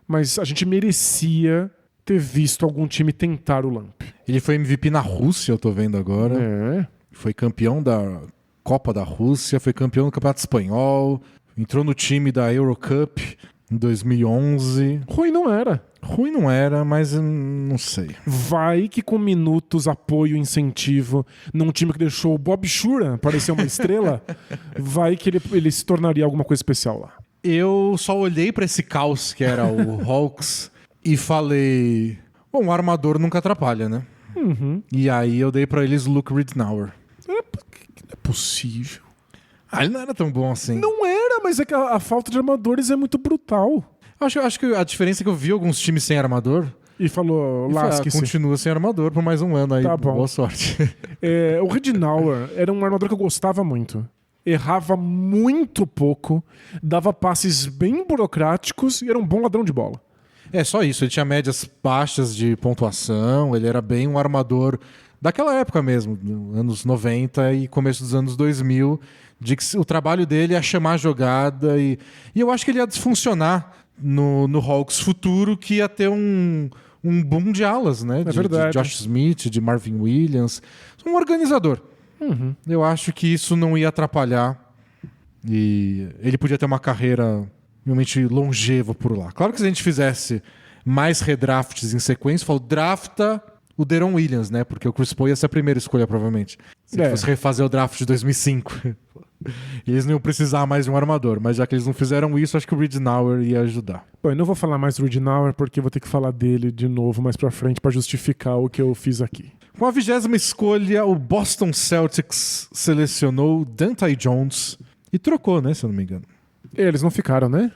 Speaker 2: Mas a gente merecia ter visto algum time tentar o Lamp.
Speaker 1: Ele foi MVP na Rússia, eu tô vendo agora. Foi campeão da Copa da Rússia, foi campeão do Campeonato Espanhol, entrou no time da Eurocup em 2011.
Speaker 2: Ruim não era.
Speaker 1: Ruim não era, mas não sei.
Speaker 2: Vai que com minutos, apoio, incentivo, num time que deixou o Bob Shura parecer uma estrela, vai que ele se tornaria alguma coisa especial lá.
Speaker 1: Eu só olhei pra esse caos que era o Hawks e falei: bom, o armador nunca atrapalha, né? E aí eu dei pra eles Luke Ridnour.
Speaker 2: Não é possível.
Speaker 1: Ele não era tão bom assim.
Speaker 2: Não era, mas é que a falta de armadores é muito brutal.
Speaker 1: Acho que a diferença é que eu vi alguns times sem armador.
Speaker 2: E falou, lasque-se.
Speaker 1: Continua sem armador por mais um ano aí.
Speaker 2: Tá bom.
Speaker 1: Boa sorte.
Speaker 2: O Ridnour era um armador que eu gostava muito. Errava muito pouco, dava passes bem burocráticos e era um bom ladrão de bola.
Speaker 1: É só isso, ele tinha médias baixas de pontuação, ele era bem um armador daquela época mesmo, anos 90 e começo dos anos 2000, de que o trabalho dele é chamar a jogada e eu acho que ele ia desfuncionar no Hawks futuro, que ia ter um boom de alas, né?
Speaker 2: É verdade.
Speaker 1: De Josh Smith, de Marvin Williams, um organizador. Eu acho que isso não ia atrapalhar e ele podia ter uma carreira realmente longeva por lá. Claro que se a gente fizesse mais redrafts em sequência, drafta o Deron Williams, né? Porque o Chris Paul ia ser a primeira escolha, provavelmente. Se fosse refazer o draft de 2005. Eles não iam precisar mais de um armador, mas já que eeles não fizeram isso, acho que o Ridnour ia ajudar.
Speaker 2: Bom, eu não vou falar mais do Ridnour porque vou ter que falar dele de novo mais pra frente pra justificar o que eu fiz aqui.
Speaker 1: Com a 20ª escolha, o Boston Celtics selecionou Dante Jones e trocou, né? Se eu não me engano.
Speaker 2: Eles não ficaram, né?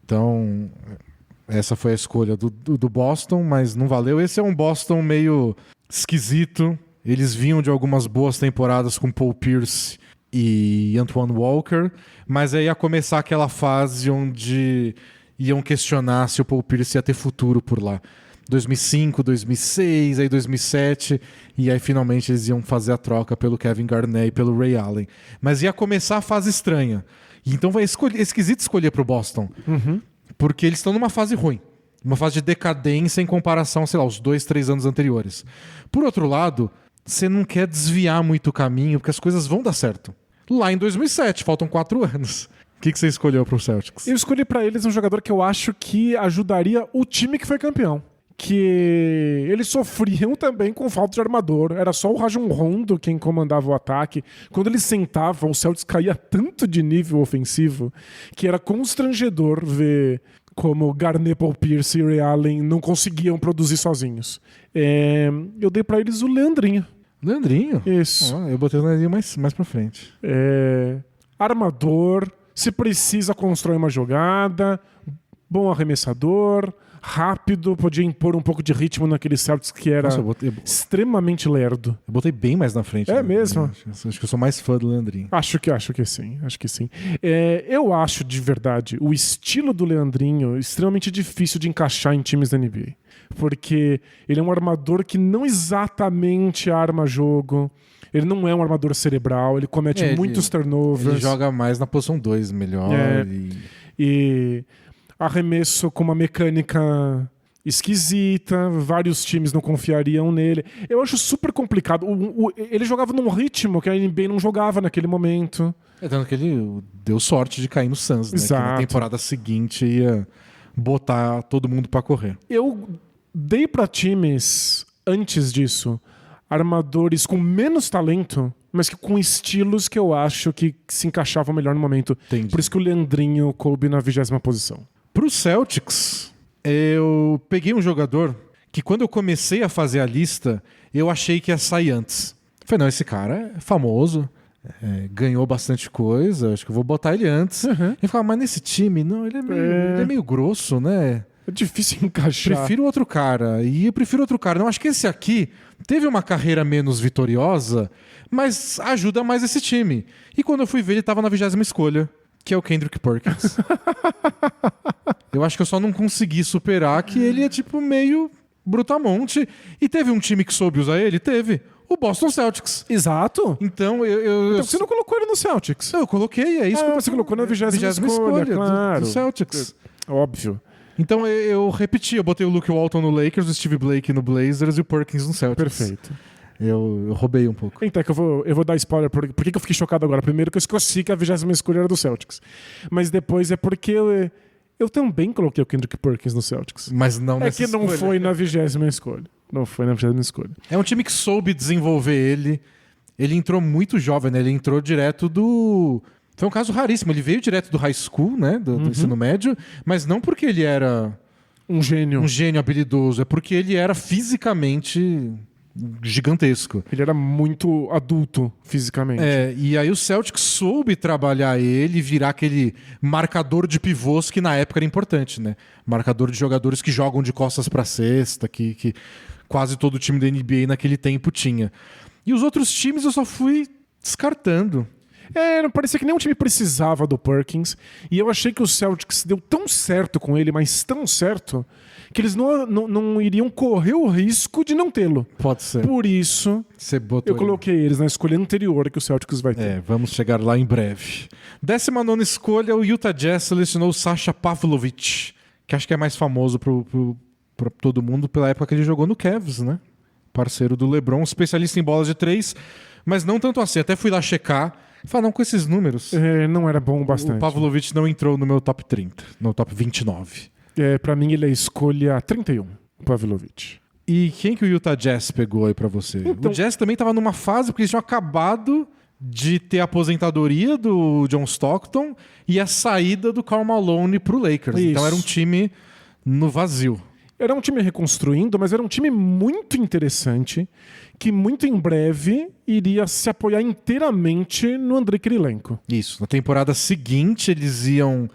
Speaker 1: Então, essa foi a escolha do Boston, mas não valeu. Esse é um Boston meio esquisito. Eles vinham de algumas boas temporadas com Paul Pierce e Antoine Walker, mas aí ia começar aquela fase onde iam questionar se o Paul Pierce ia ter futuro por lá. 2005, 2006, aí 2007, e aí finalmente eles iam fazer a troca pelo Kevin Garnett e pelo Ray Allen. Mas ia começar a fase estranha. Então vai esquisito escolher pro Boston, porque eles estão numa fase ruim. Uma fase de decadência em comparação, sei lá, os 2-3 anos anteriores. Por outro lado, você não quer desviar muito o caminho, porque as coisas vão dar certo. Lá em 2007, faltam 4 anos. O que você escolheu pro Celtics?
Speaker 2: Eu escolhi pra eles um jogador que eu acho que ajudaria o time que foi campeão. Que eles sofriam também com falta de armador. Era só o Rajon Rondo quem comandava o ataque. Quando eles sentavam, o Celtics caía tanto de nível ofensivo que era constrangedor ver como Garnett, Paul Pierce e Ray Allen não conseguiam produzir sozinhos. Eu dei pra eles o Leandrinho.
Speaker 1: Leandrinho?
Speaker 2: Isso.
Speaker 1: Eu botei o Leandrinho mais pra frente.
Speaker 2: Armador, se precisa constrói uma jogada, bom arremessador, rápido, podia impor um pouco de ritmo naquele Celtics que era extremamente lerdo.
Speaker 1: Eu botei bem mais na frente.
Speaker 2: É mesmo?
Speaker 1: Acho que eu sou mais fã do Leandrinho.
Speaker 2: Acho que sim. Eu acho de verdade o estilo do Leandrinho extremamente difícil de encaixar em times da NBA. Porque ele é um armador que não exatamente arma jogo. Ele não é um armador cerebral, ele comete muitos turnovers.
Speaker 1: Ele joga mais na posição 2 melhor.
Speaker 2: E arremesso com uma mecânica esquisita, vários times não confiariam nele. Eu acho super complicado. Ele jogava num ritmo que a NBA não jogava naquele momento.
Speaker 1: Tanto que ele deu sorte de cair no Suns, né?
Speaker 2: Exato.
Speaker 1: Que na temporada seguinte ia botar todo mundo pra correr.
Speaker 2: Eu dei pra times, antes disso, armadores com menos talento, mas que com estilos que eu acho que se encaixavam melhor no momento.
Speaker 1: Entendi.
Speaker 2: Por isso que o Leandrinho coube na 20ª posição.
Speaker 1: Pro Celtics, eu peguei um jogador que quando eu comecei a fazer a lista, eu achei que ia sair antes. Falei, não, esse cara é famoso, ganhou bastante coisa, acho que eu vou botar ele antes. E eu falava, mas nesse time, não, ele é meio grosso, né?
Speaker 2: É difícil encaixar.
Speaker 1: Prefiro outro cara. E eu prefiro outro cara. Não, acho que esse aqui teve uma carreira menos vitoriosa, mas ajuda mais esse time. E quando eu fui ver, ele estava na 20ª escolha, que é o Kendrick Perkins. Eu acho que eu só não consegui superar que ele é tipo meio brutamonte. E teve um time que soube usar ele? Teve. O Boston Celtics.
Speaker 2: Exato.
Speaker 1: Então,
Speaker 2: então você não colocou ele no Celtics?
Speaker 1: Eu coloquei, é isso que
Speaker 2: você colocou na 20ª escolha, claro.
Speaker 1: do Celtics.
Speaker 2: Óbvio.
Speaker 1: Então eu repeti, eu botei o Luke Walton no Lakers, o Steve Blake no Blazers e o Perkins no Celtics.
Speaker 2: Perfeito.
Speaker 1: Eu roubei um pouco.
Speaker 2: Então, que eu vou dar spoiler. Por que eu fiquei chocado agora? Primeiro que eu esqueci que a 20ª escolha era do Celtics. Mas depois é porque eu também coloquei o Kendrick Perkins no Celtics.
Speaker 1: Mas não nessa
Speaker 2: escolha. Não foi na 20ª escolha. Não foi na 20ª escolha.
Speaker 1: É um time que soube desenvolver ele. Ele entrou muito jovem, né? Ele entrou direto do... Foi um caso raríssimo. Ele veio direto do high school, né? Do ensino médio. Mas não porque ele era...
Speaker 2: Um gênio
Speaker 1: habilidoso. É porque ele era fisicamente gigantesco.
Speaker 2: Ele era muito adulto fisicamente.
Speaker 1: E aí o Celtics soube trabalhar ele e virar aquele marcador de pivôs que na época era importante, né? Marcador de jogadores que jogam de costas pra cesta, que quase todo time da NBA naquele tempo tinha. E os outros times eu só fui descartando.
Speaker 2: Parecia que nem o time precisava do Perkins. E eu achei que o Celtics deu tão certo com ele, mas tão certo, que eles não iriam correr o risco de não tê-lo.
Speaker 1: Pode ser.
Speaker 2: Por isso, eu coloquei eles na escolha anterior que o Celtics vai ter.
Speaker 1: Vamos chegar lá em breve. 19ª escolha, o Utah Jazz selecionou o Sasha Pavlovic, que acho que é mais famoso pra todo mundo pela época que ele jogou no Cavs, né? Parceiro do LeBron, especialista em bolas de 3, mas não tanto assim. Até fui lá checar. Falei, não, com esses números.
Speaker 2: Não era bom bastante.
Speaker 1: O Pavlovic não entrou no meu top 30, no top 29.
Speaker 2: Pra mim, ele é a escolha 31, o Pavlovic.
Speaker 1: E quem que o Utah Jazz pegou aí pra você?
Speaker 2: Então,
Speaker 1: o Jazz também tava numa fase, porque eles tinham acabado de ter a aposentadoria do John Stockton e a saída do Karl Malone pro Lakers.
Speaker 2: Isso.
Speaker 1: Então era um time no vazio.
Speaker 2: Era um time reconstruindo, mas era um time muito interessante, que muito em breve iria se apoiar inteiramente no Andrei Kirilenko.
Speaker 1: Isso. Na temporada seguinte, eles iam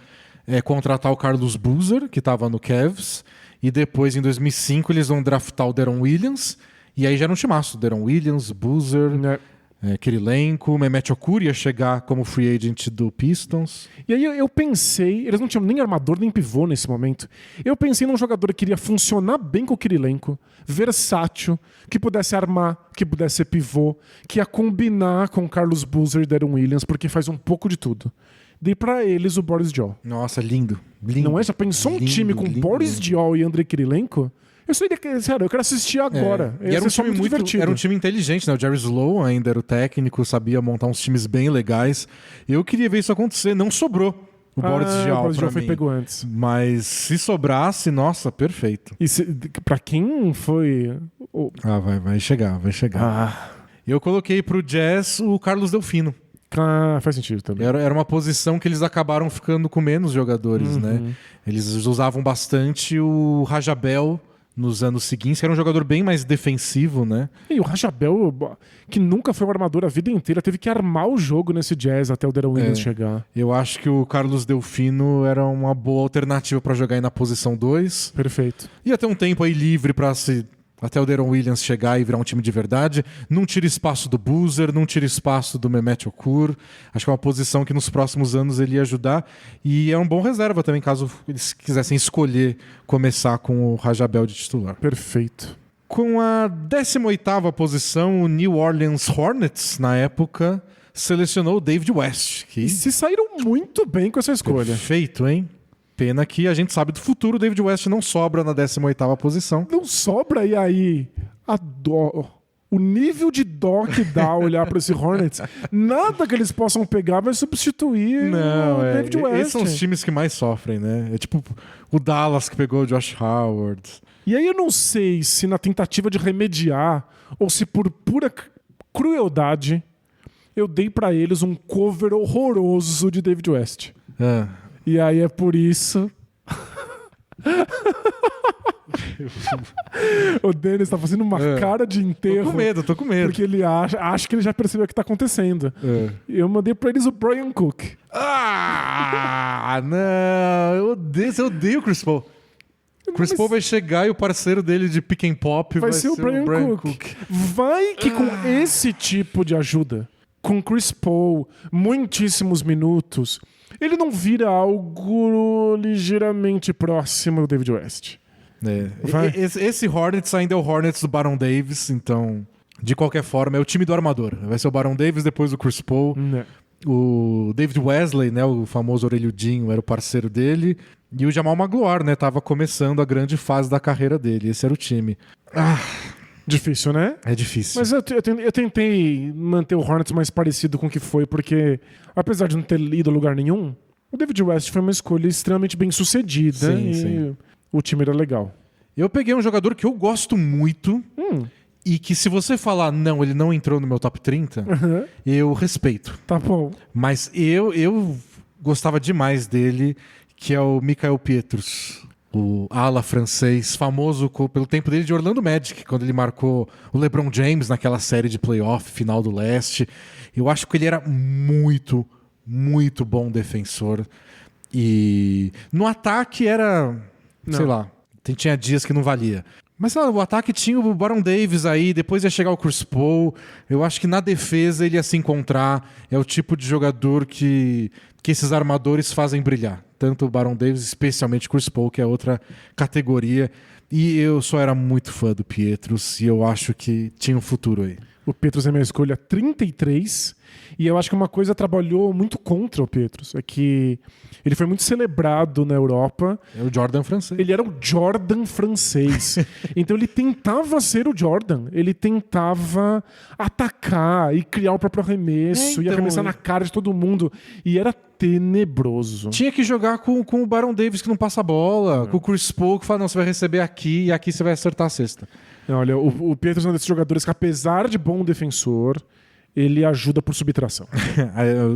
Speaker 1: contratar o Carlos Boozer, que estava no Cavs, e depois, em 2005, eles vão draftar o Deron Williams, e aí já era um timaço. Deron Williams, Boozer, Kirilenko, Mehmet Okur ia chegar como free agent do Pistons.
Speaker 2: E aí eu pensei, eles não tinham nem armador nem pivô nesse momento. Eu pensei num jogador que iria funcionar bem com o Kirilenko, versátil, que pudesse armar, que pudesse ser pivô, que ia combinar com Carlos Boozer e Deron Williams, porque faz um pouco de tudo. Dei pra eles o Boris Diaw.
Speaker 1: Nossa, lindo.
Speaker 2: Não é? Já pensou um time com Boris Diaw e Andrei Kirilenko? Sério, eu quero assistir agora.
Speaker 1: E era um time muito
Speaker 2: divertido.
Speaker 1: Era um time inteligente, né? O Jerry Slow ainda era o técnico, sabia montar uns times bem legais. Eu queria ver isso acontecer. Não sobrou o Boris Diaw.
Speaker 2: O Boris Diaw foi
Speaker 1: mim.
Speaker 2: pego antes.
Speaker 1: Mas se sobrasse, nossa, perfeito.
Speaker 2: E pra quem foi...
Speaker 1: Vai chegar. Eu coloquei pro Jazz o Carlos Delfino.
Speaker 2: Faz sentido também.
Speaker 1: Era uma posição que eles acabaram ficando com menos jogadores, né? Eles usavam bastante o Rajabel nos anos seguintes, que era um jogador bem mais defensivo, né?
Speaker 2: E o Rajabel, que nunca foi um armador a vida inteira, teve que armar o jogo nesse Jazz até o Deron Williams chegar.
Speaker 1: Eu acho que o Carlos Delfino era uma boa alternativa para jogar aí na posição 2.
Speaker 2: Perfeito.
Speaker 1: Ia ter um tempo aí livre para até o Deron Williams chegar e virar um time de verdade. Não tira espaço do Boozer, não tira espaço do Mehmet Okur. Acho que é uma posição que nos próximos anos ele ia ajudar. E é um bom reserva também, caso eles quisessem escolher começar com o Rajabel de titular.
Speaker 2: Perfeito.
Speaker 1: Com a 18ª posição, o New Orleans Hornets, na época, selecionou o David West.
Speaker 2: E se saíram muito bem com essa escolha.
Speaker 1: Perfeito, hein? Pena que a gente sabe do futuro, o David West não sobra na 18ª posição.
Speaker 2: Não sobra, e aí o nível de dó que dá olhar para esse Hornets, nada que eles possam pegar vai substituir o David West.
Speaker 1: Esses são os times que mais sofrem, né? É tipo o Dallas que pegou o Josh Howard.
Speaker 2: E aí eu não sei se na tentativa de remediar ou se por pura crueldade eu dei para eles um cover horroroso de David West. E aí é por isso... O Dennis tá fazendo uma cara de enterro.
Speaker 1: Tô com medo.
Speaker 2: Porque ele acha que ele já percebeu o que tá acontecendo. Eu mandei pra eles o Brian Cook.
Speaker 1: Não. Eu odeio o Chris Paul. Chris Paul vai chegar e o parceiro dele de pick and pop
Speaker 2: vai ser o Brian Cook. Vai que com esse tipo de ajuda, com Chris Paul, muitíssimos minutos, ele não vira algo ligeiramente próximo do David West.
Speaker 1: Esse Hornets ainda é o Hornets do Baron Davis, então, de qualquer forma, é o time do armador. Vai ser o Baron Davis, depois o Chris Paul. O David Wesley, né, o famoso orelhudinho, era o parceiro dele. E o Jamal Magloire, né, tava começando a grande fase da carreira dele. Esse era o time.
Speaker 2: Difícil, né?
Speaker 1: É difícil.
Speaker 2: Mas eu tentei manter o Hornets mais parecido com o que foi, porque apesar de não ter ido a lugar nenhum, o David West foi uma escolha extremamente bem sucedida sim. O time era legal.
Speaker 1: Eu peguei um jogador que eu gosto muito e que se você falar, não, ele não entrou no meu top 30, eu respeito.
Speaker 2: Tá bom.
Speaker 1: Mas eu gostava demais dele, que é o Michael Pietrus. O ala francês, famoso pelo tempo dele de Orlando Magic, quando ele marcou o LeBron James naquela série de playoff, final do leste. Eu acho que ele era muito, muito bom defensor. E no ataque era, sei lá, tinha dias que não valia. Mas sei lá, o ataque tinha o Baron Davis aí, depois ia chegar o Chris Paul. Eu acho que na defesa ele ia se encontrar. É o tipo de jogador que esses armadores fazem brilhar. Tanto o Baron Davis, especialmente o Chris Paul, que é outra categoria. E eu só era muito fã do Pietrus e eu acho que tinha um futuro aí.
Speaker 2: O Pietrus é minha escolha 33, e eu acho que uma coisa trabalhou muito contra o Pietrus, é que ele foi muito celebrado na Europa.
Speaker 1: É o Jordan francês.
Speaker 2: Ele era o Jordan francês. Então ele tentava ser o Jordan, ele tentava atacar e criar o próprio arremesso, e arremessar na cara de todo mundo, e era tenebroso.
Speaker 1: Tinha que jogar com o Baron Davis que não passa a bola, com o Chris Paul que fala, não, você vai receber aqui e aqui você vai acertar a cesta.
Speaker 2: Olha, o Pietrus é um desses jogadores que, apesar de bom defensor, ele ajuda por subtração.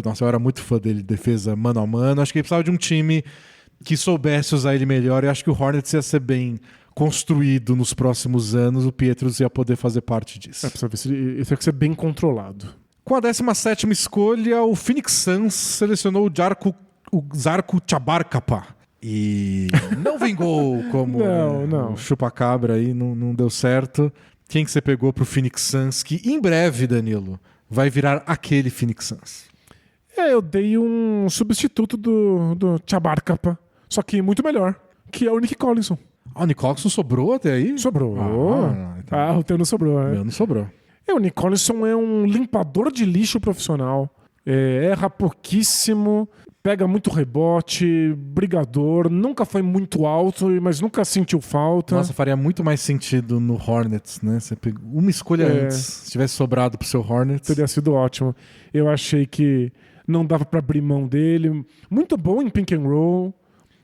Speaker 1: Nossa, eu era muito fã dele, defesa mano a mano. Acho que ele precisava de um time que soubesse usar ele melhor. Eu acho que o Hornets ia ser bem construído nos próximos anos. O Pietrus ia poder fazer parte disso.
Speaker 2: Precisa ver se ele tem que ser bem controlado.
Speaker 1: Com a 17ª escolha, o Phoenix Suns selecionou o Zarko Chabarkapa. E não vingou como
Speaker 2: não.
Speaker 1: o chupa-cabra aí, não deu certo. Quem que você pegou pro Phoenix Suns? Que em breve, Danilo, vai virar aquele Phoenix Suns.
Speaker 2: Eu dei um substituto do Chabarkapa, só que muito melhor, que é o Nick Collinson.
Speaker 1: O Nick Collinson sobrou até aí?
Speaker 2: Sobrou.
Speaker 1: Então...
Speaker 2: o teu não sobrou, né?
Speaker 1: Meu não sobrou.
Speaker 2: O Nick Collinson é um limpador de lixo profissional. Erra pouquíssimo, pega muito rebote, brigador, nunca foi muito alto, mas nunca sentiu falta.
Speaker 1: Nossa, faria muito mais sentido no Hornets, né? Você pegou uma escolha antes, se tivesse sobrado pro seu Hornets.
Speaker 2: Teria sido ótimo. Eu achei que não dava pra abrir mão dele. Muito bom em pick and roll,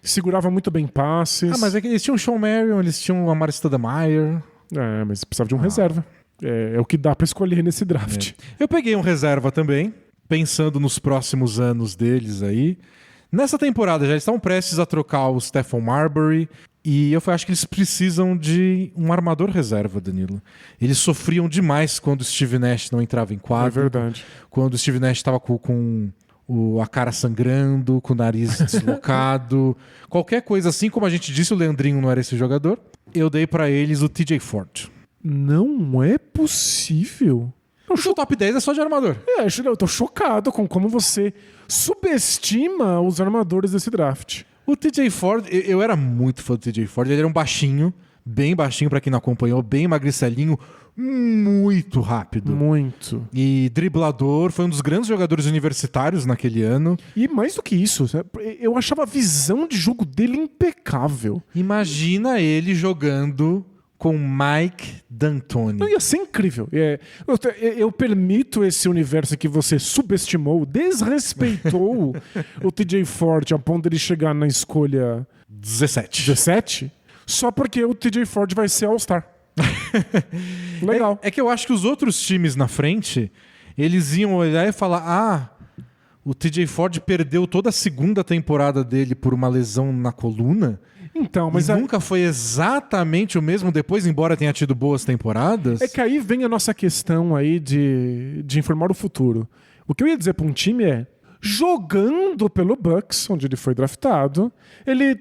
Speaker 2: segurava muito bem passes.
Speaker 1: Mas é que eles tinham o Sean Marion, eles tinham o Amari Stoudemire.
Speaker 2: Mas precisava de um reserva. É o que dá pra escolher nesse draft.
Speaker 1: Eu peguei um reserva também, pensando nos próximos anos deles aí. Nessa temporada já estavam prestes a trocar o Stephon Marbury e eu acho que eles precisam de um armador reserva, Danilo. Eles sofriam demais quando o Steve Nash não entrava em quadro.
Speaker 2: É verdade.
Speaker 1: Quando o Steve Nash estava com a cara sangrando, com o nariz deslocado. Qualquer coisa assim, como a gente disse, o Leandrinho não era esse jogador. Eu dei pra eles o TJ Ford.
Speaker 2: Não é possível.
Speaker 1: O seu top 10 é só de armador.
Speaker 2: Eu tô chocado com como você subestima os armadores desse draft.
Speaker 1: O TJ Ford, eu era muito fã do TJ Ford. Ele era um baixinho, bem baixinho pra quem não acompanhou, bem magricelinho, muito rápido.
Speaker 2: Muito.
Speaker 1: E driblador, foi um dos grandes jogadores universitários naquele ano.
Speaker 2: E mais do que isso, eu achava a visão de jogo dele impecável.
Speaker 1: Imagina ele jogando com Mike D'Antoni.
Speaker 2: Não, ia ser incrível. Eu permito esse universo que você subestimou, desrespeitou o TJ Ford a ponto de ele chegar na escolha 17, só porque o TJ Ford vai ser All-Star. Legal.
Speaker 1: É que eu acho que os outros times na frente, eles iam olhar e falar: o TJ Ford perdeu toda a segunda temporada dele por uma lesão na coluna.
Speaker 2: Então, mas
Speaker 1: nunca foi exatamente o mesmo depois, embora tenha tido boas temporadas.
Speaker 2: É que aí vem a nossa questão aí de informar o futuro. O que eu ia dizer para um time é, jogando pelo Bucks, onde ele foi draftado, ele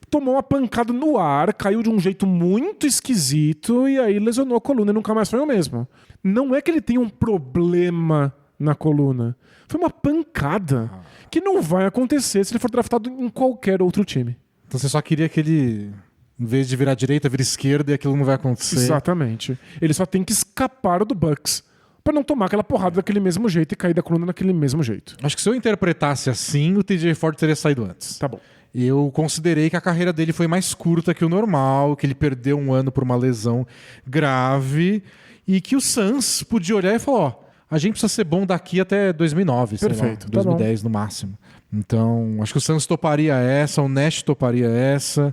Speaker 2: tomou uma pancada no ar, caiu de um jeito muito esquisito e aí lesionou a coluna e nunca mais foi o mesmo. Não é que ele tenha um problema na coluna. Foi uma pancada que não vai acontecer se ele for draftado em qualquer outro time.
Speaker 1: Então você só queria que ele, em vez de virar direita, vira esquerda e aquilo não vai acontecer.
Speaker 2: Exatamente. Ele só tem que escapar do Bucks pra não tomar aquela porrada daquele mesmo jeito e cair da coluna daquele mesmo jeito.
Speaker 1: Acho que se eu interpretasse assim, o TJ Ford teria saído antes.
Speaker 2: Tá bom.
Speaker 1: Eu considerei que a carreira dele foi mais curta que o normal, que ele perdeu um ano por uma lesão grave e que o Suns podia olhar e falar, a gente precisa ser bom daqui até 2009,
Speaker 2: perfeito,
Speaker 1: sei lá, 2010 no máximo. Então, acho que o Suns toparia essa, o Nash toparia essa,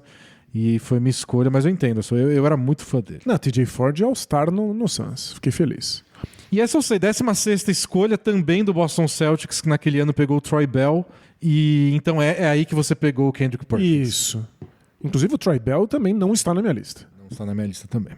Speaker 1: e foi minha escolha, mas eu entendo, eu era muito fã dele.
Speaker 2: Não, TJ Ford é All-Star no Suns, fiquei feliz.
Speaker 1: E essa eu sei, 16ª escolha também do Boston Celtics, que naquele ano pegou o Troy Bell, e então é aí que você pegou o Kendrick Perkins.
Speaker 2: Isso. Inclusive o Troy Bell também não está na minha lista.
Speaker 1: Não está na minha lista também.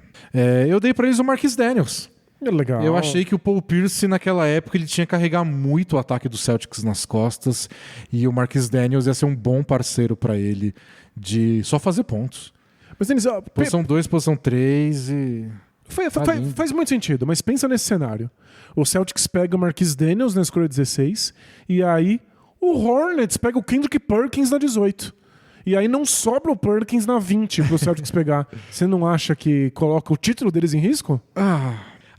Speaker 1: Eu dei pra eles o Marquis Daniels.
Speaker 2: Legal.
Speaker 1: Eu achei que o Paul Pierce, naquela época, ele tinha que carregar muito o ataque do Celtics nas costas e o Marquis Daniels ia ser um bom parceiro para ele de só fazer pontos.
Speaker 2: Mas, Denis,
Speaker 1: Posição 2, posição 3 e...
Speaker 2: Faz muito sentido, mas pensa nesse cenário. O Celtics pega o Marquise Daniels na escolha 16, e aí o Hornets pega o Kendrick Perkins na 18. E aí não sobra o Perkins na 20 pro Celtics pegar. Você não acha que coloca o título deles em risco?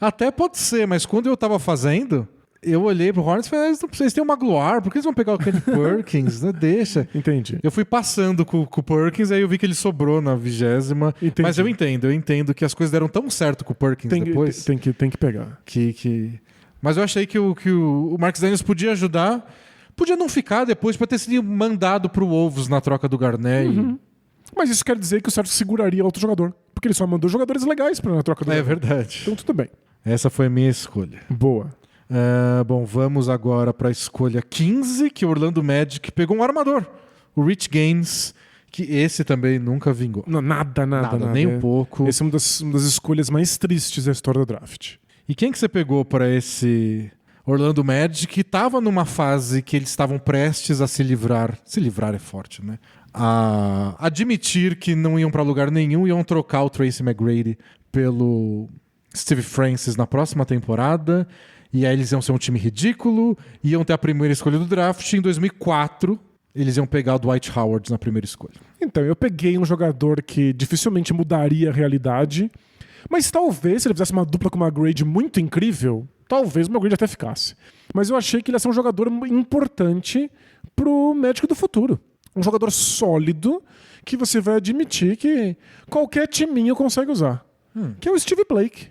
Speaker 1: Até pode ser, mas quando eu tava fazendo, eu olhei pro Hornets e falei, vocês têm o Magloire, por que eles vão pegar o Kendrick Perkins? Né? Deixa.
Speaker 2: Entendi.
Speaker 1: Eu fui passando com o Perkins, aí eu vi que ele sobrou na 20ª.
Speaker 2: Entendi.
Speaker 1: Mas eu entendo que as coisas deram tão certo com o Perkins depois.
Speaker 2: Tem que pegar.
Speaker 1: Mas eu achei que o Marquise Daniels podia ajudar. Podia não ficar depois, pra ter sido mandado pro Wolves na troca do Garnett.
Speaker 2: Mas isso quer dizer que o Celtics seguraria outro jogador. Porque ele só mandou jogadores legais na troca do Garnett.
Speaker 1: É verdade.
Speaker 2: Então tudo bem.
Speaker 1: Essa foi a minha escolha.
Speaker 2: Boa.
Speaker 1: Bom, vamos agora para a escolha 15, que o Orlando Magic pegou um armador, o Rich Gaines, que esse também nunca vingou.
Speaker 2: Não, nada.
Speaker 1: Nem um pouco.
Speaker 2: Essa é uma das escolhas mais tristes da história do draft.
Speaker 1: E quem que você pegou para esse Orlando Magic, que estava numa fase que eles estavam prestes a se livrar é forte, né? A admitir que não iam para lugar nenhum, iam trocar o Tracy McGrady pelo Steve Francis na próxima temporada. E aí eles iam ser um time ridículo, iam ter a primeira escolha do draft. Em 2004, eles iam pegar o Dwight Howard na primeira escolha.
Speaker 2: Então, eu peguei um jogador que dificilmente mudaria a realidade, mas talvez, se ele fizesse uma dupla com uma grade muito incrível, talvez o McGrady até ficasse. Mas eu achei que ele ia ser um jogador importante pro Magic do futuro. Um jogador sólido que você vai admitir que qualquer timinho consegue usar. Que é o Steve Blake.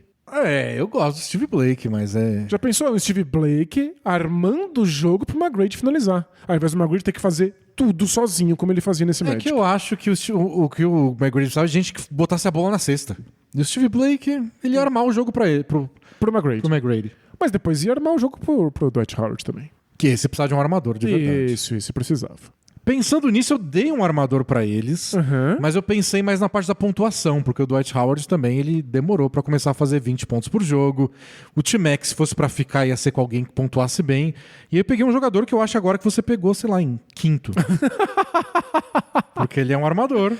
Speaker 1: Eu gosto do Steve Blake, mas
Speaker 2: Já pensou o Steve Blake armando o jogo pro McGrady finalizar? Ao invés do McGrady ter que fazer tudo sozinho, como ele fazia nesse Magic.
Speaker 1: É que eu acho que o que o McGrady precisava de gente que botasse a bola na cesta. E o Steve Blake, ele ia armar o jogo pra ele, pro McGrady.
Speaker 2: Mas depois ia armar o jogo pro Dwight Howard também.
Speaker 1: Que esse precisava de um armador, de verdade.
Speaker 2: Isso precisava.
Speaker 1: Pensando nisso, eu dei um armador pra eles, mas eu pensei mais na parte da pontuação, porque o Dwight Howard também ele demorou pra começar a fazer 20 pontos por jogo. O T-Mac, se fosse pra ficar, ia ser com alguém que pontuasse bem. E eu peguei um jogador que eu acho agora que você pegou, sei lá, em quinto. Porque ele é um armador,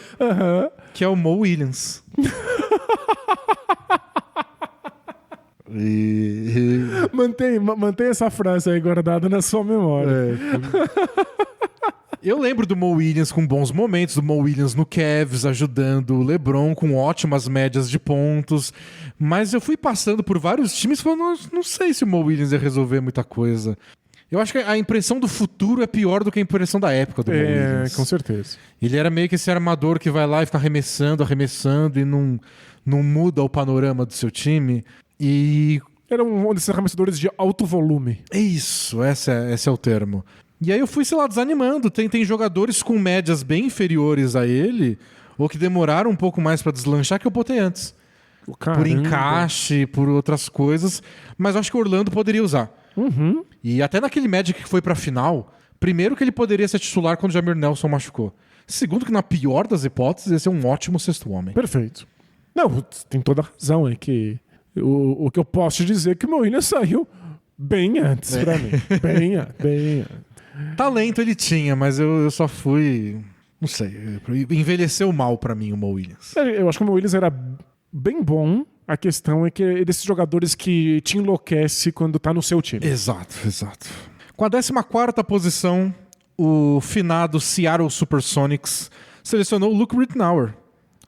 Speaker 1: que é o Mo Williams.
Speaker 2: Mantém essa frase aí guardada na sua memória.
Speaker 1: Eu lembro do Mo Williams com bons momentos, do Mo Williams no Cavs, ajudando o LeBron com ótimas médias de pontos, mas eu fui passando por vários times e falando, não sei se o Mo Williams ia resolver muita coisa. Eu acho que a impressão do futuro é pior do que a impressão da época do Mo Williams.
Speaker 2: Com certeza.
Speaker 1: Ele era meio que esse armador que vai lá e fica arremessando e não muda o panorama do seu time. E
Speaker 2: era um desses arremessadores de alto volume.
Speaker 1: Isso, esse é o termo. E aí eu fui, sei lá, desanimando. Tem jogadores com médias bem inferiores a ele, ou que demoraram um pouco mais pra deslanchar, que eu botei antes.
Speaker 2: Caramba.
Speaker 1: Por encaixe, por outras coisas. Mas eu acho que o Orlando poderia usar. E até naquele Magic que foi pra final, primeiro que ele poderia ser titular quando o Jameer Nelson machucou. Segundo que na pior das hipóteses, ia ser um ótimo sexto homem.
Speaker 2: Perfeito. Não, tem toda a razão. É que o que eu posso te dizer é que o meu Williams saiu bem antes pra mim. Bem antes.
Speaker 1: Talento ele tinha, mas eu só fui... Não sei. Envelheceu mal pra mim o Mo Williams.
Speaker 2: Eu acho que o Mo Williams era bem bom. A questão é que é desses jogadores que te enlouquece quando tá no seu time.
Speaker 1: Exato. Com a 14ª posição, o finado Seattle Supersonics selecionou o Luke Rittenauer,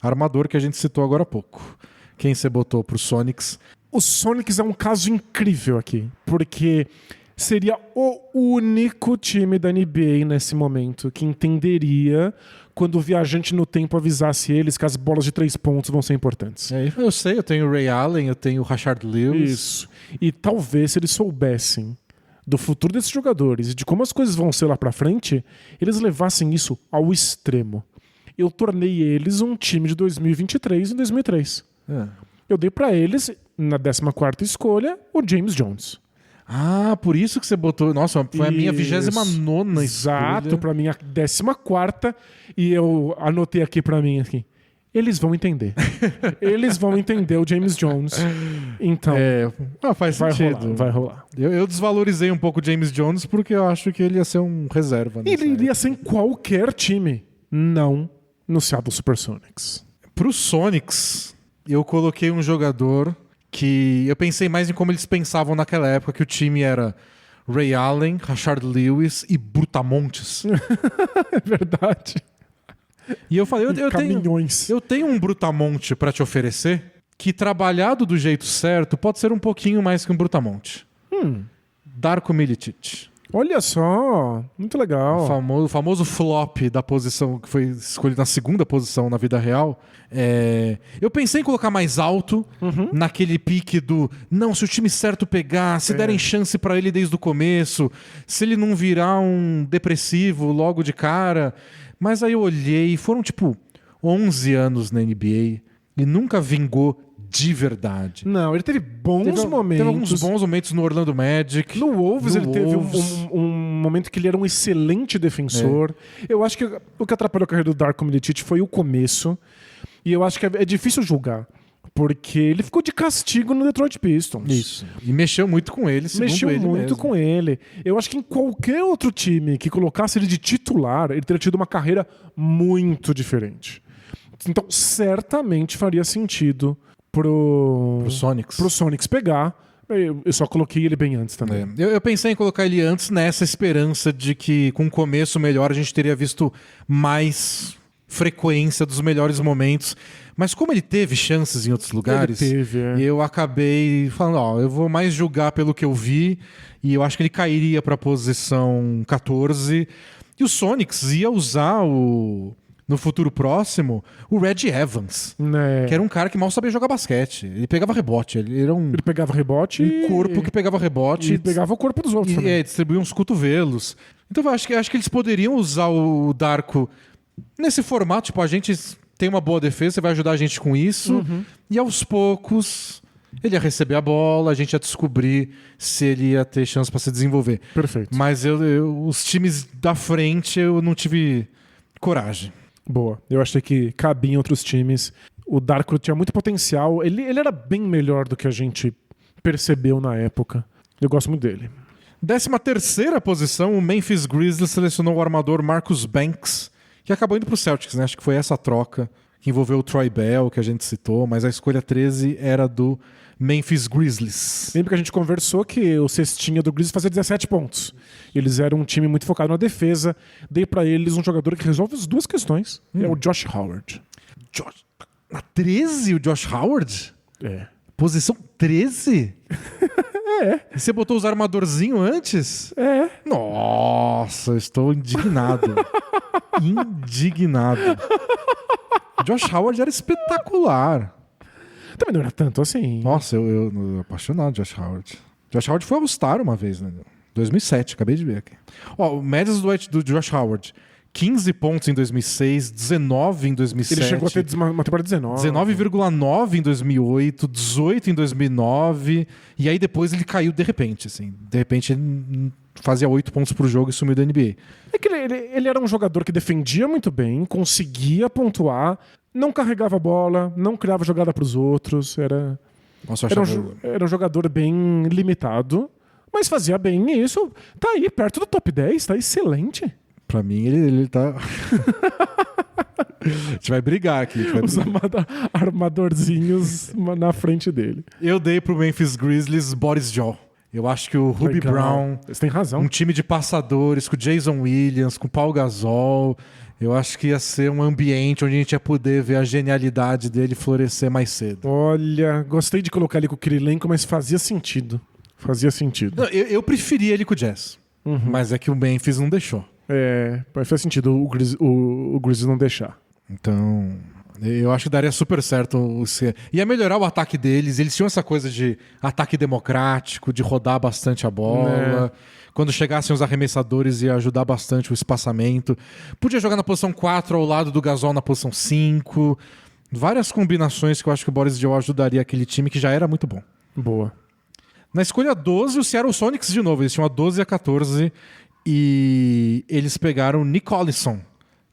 Speaker 1: armador que a gente citou agora há pouco. Quem você botou pro Sonics?
Speaker 2: O Sonics é um caso incrível aqui, porque seria o único time da NBA nesse momento que entenderia quando o viajante no tempo avisasse eles que as bolas de 3 pontos vão ser importantes.
Speaker 1: Eu sei, eu tenho o Ray Allen, eu tenho o Rashard Lewis.
Speaker 2: Isso. E talvez se eles soubessem do futuro desses jogadores e de como as coisas vão ser lá pra frente, eles levassem isso ao extremo. Eu tornei eles um time de 2023 em 2003. Eu dei pra eles, na 14ª escolha, o James Jones.
Speaker 1: Ah, por isso que você botou... Nossa, foi a minha 29ª escolha.
Speaker 2: Exato, pra mim a 14ª. E eu anotei aqui pra mim, aqui. Eles vão entender. Eles vão entender o James Jones. Então,
Speaker 1: faz sentido.
Speaker 2: Vai rolar.
Speaker 1: Eu desvalorizei um pouco o James Jones porque eu acho que ele ia ser um reserva.
Speaker 2: Ele iria ser em qualquer time. Não no Seattle Supersonics.
Speaker 1: Pro Sonics, eu coloquei um jogador que eu pensei mais em como eles pensavam naquela época, que o time era Ray Allen, Rashard Lewis e Brutamontes.
Speaker 2: É verdade.
Speaker 1: E eu falei, eu tenho um Brutamonte pra te oferecer que, trabalhado do jeito certo, pode ser um pouquinho mais que um Brutamonte. Darko Milicic.
Speaker 2: Olha só, muito legal.
Speaker 1: O famoso flop da posição que foi escolhido na segunda posição na vida real. Eu pensei em colocar mais alto naquele pique do não, se o time certo pegar, se derem chance pra ele desde o começo, se ele não virar um depressivo logo de cara. Mas aí eu olhei, foram tipo 11 anos na NBA e nunca vingou de verdade.
Speaker 2: Não, ele teve bons momentos.
Speaker 1: Teve alguns bons momentos no Orlando Magic.
Speaker 2: No Wolves ele teve um momento que ele era um excelente defensor. Eu acho que o que atrapalhou a carreira do Darko Milicic foi o começo. E eu acho que é difícil julgar. Porque ele ficou de castigo no Detroit Pistons.
Speaker 1: Isso. E mexeu muito com ele, segundo
Speaker 2: Mexeu
Speaker 1: ele
Speaker 2: muito
Speaker 1: mesmo.
Speaker 2: com ele. Eu acho que em qualquer outro time que colocasse ele de titular, ele teria tido uma carreira muito diferente. Então, certamente faria sentido pro Sonics pegar. Eu só coloquei ele bem antes também.
Speaker 1: Eu pensei em colocar ele antes nessa esperança de que com um começo melhor a gente teria visto mais frequência dos melhores momentos. Mas como ele teve chances em outros lugares, eu acabei falando, eu vou mais julgar pelo que eu vi, e eu acho que ele cairia para a posição 14. E o Sonics ia usar no futuro próximo, o Reggie Evans, que era um cara que mal sabia jogar basquete. Ele pegava rebote. Ele
Speaker 2: pegava rebote
Speaker 1: um corpo que pegava rebote.
Speaker 2: E pegava o corpo dos outros também.
Speaker 1: Distribuía uns cotovelos. Então eu acho que eles poderiam usar o Darko nesse formato. Tipo, a gente tem uma boa defesa, você vai ajudar a gente com isso. E aos poucos ele ia receber a bola, a gente ia descobrir se ele ia ter chance para se desenvolver.
Speaker 2: Perfeito.
Speaker 1: Mas os times da frente eu não tive coragem.
Speaker 2: Boa. Eu achei que cabia em outros times. O Darko tinha muito potencial. Ele era bem melhor do que a gente percebeu na época. Eu gosto muito dele.
Speaker 1: 13ª posição, o Memphis Grizzlies selecionou o armador Marcus Banks, que acabou indo pro Celtics, né? Acho que foi essa troca que envolveu o Troy Bell, que a gente citou, mas a escolha 13 era do Memphis Grizzlies.
Speaker 2: Lembra que a gente conversou que o cestinha do Grizzlies fazia 17 pontos. Eles eram um time muito focado na defesa. Dei pra eles um jogador que resolve as duas questões. É o Josh Howard.
Speaker 1: Na 13, o Josh Howard?
Speaker 2: É.
Speaker 1: Posição 13? E você botou os armadorzinhos antes? Nossa, eu estou indignado. Indignado. Josh Howard era espetacular.
Speaker 2: Também não era tanto assim.
Speaker 1: Nossa, eu apaixonado Josh Howard. Josh Howard foi All-Star uma vez, né? 2007, acabei de ver aqui. O médias do Josh Howard. 15 pontos em 2006, 19 em 2007.
Speaker 2: Ele chegou a ter uma temporada 19.
Speaker 1: 19,9 em 2008, 18 em 2009. E aí depois ele caiu de repente, assim. De repente ele fazia 8 pontos por jogo e sumiu da NBA.
Speaker 2: É que ele era um jogador que defendia muito bem, conseguia pontuar, não carregava a bola, não criava jogada pros outros. Era um jogador bem limitado, mas fazia bem isso. Tá aí perto do top 10, tá excelente.
Speaker 1: Pra mim, ele tá... A gente vai brigar aqui.
Speaker 2: Os armadorzinhos na frente dele.
Speaker 1: Eu dei pro Memphis Grizzlies Boris Diaw. Eu acho que o Hubie Brown...
Speaker 2: Você tem razão.
Speaker 1: Um time de passadores, com o Jason Williams, com o Paul Gasol. Eu acho que ia ser um ambiente onde a gente ia poder ver a genialidade dele florescer mais cedo.
Speaker 2: Olha, gostei de colocar ele com o Kirilenko, mas fazia sentido. Não,
Speaker 1: eu preferia ele com o Jazz. Mas é que o Memphis não deixou.
Speaker 2: Mas faz sentido o Grizzlies não deixar.
Speaker 1: Então, eu acho que daria super certo. Ia melhorar o ataque deles. Eles tinham essa coisa de ataque democrático, de rodar bastante a bola. Quando chegassem os arremessadores, ia ajudar bastante o espaçamento. Podia jogar na posição 4 ao lado do Gasol na posição 5. Várias combinações que eu acho que o Boris Diaw ajudaria aquele time que já era muito bom.
Speaker 2: Boa.
Speaker 1: Na escolha 12, o Seattle Sonics de novo. Eles tinham a 12 e a 14. E eles pegaram o Nick Collison,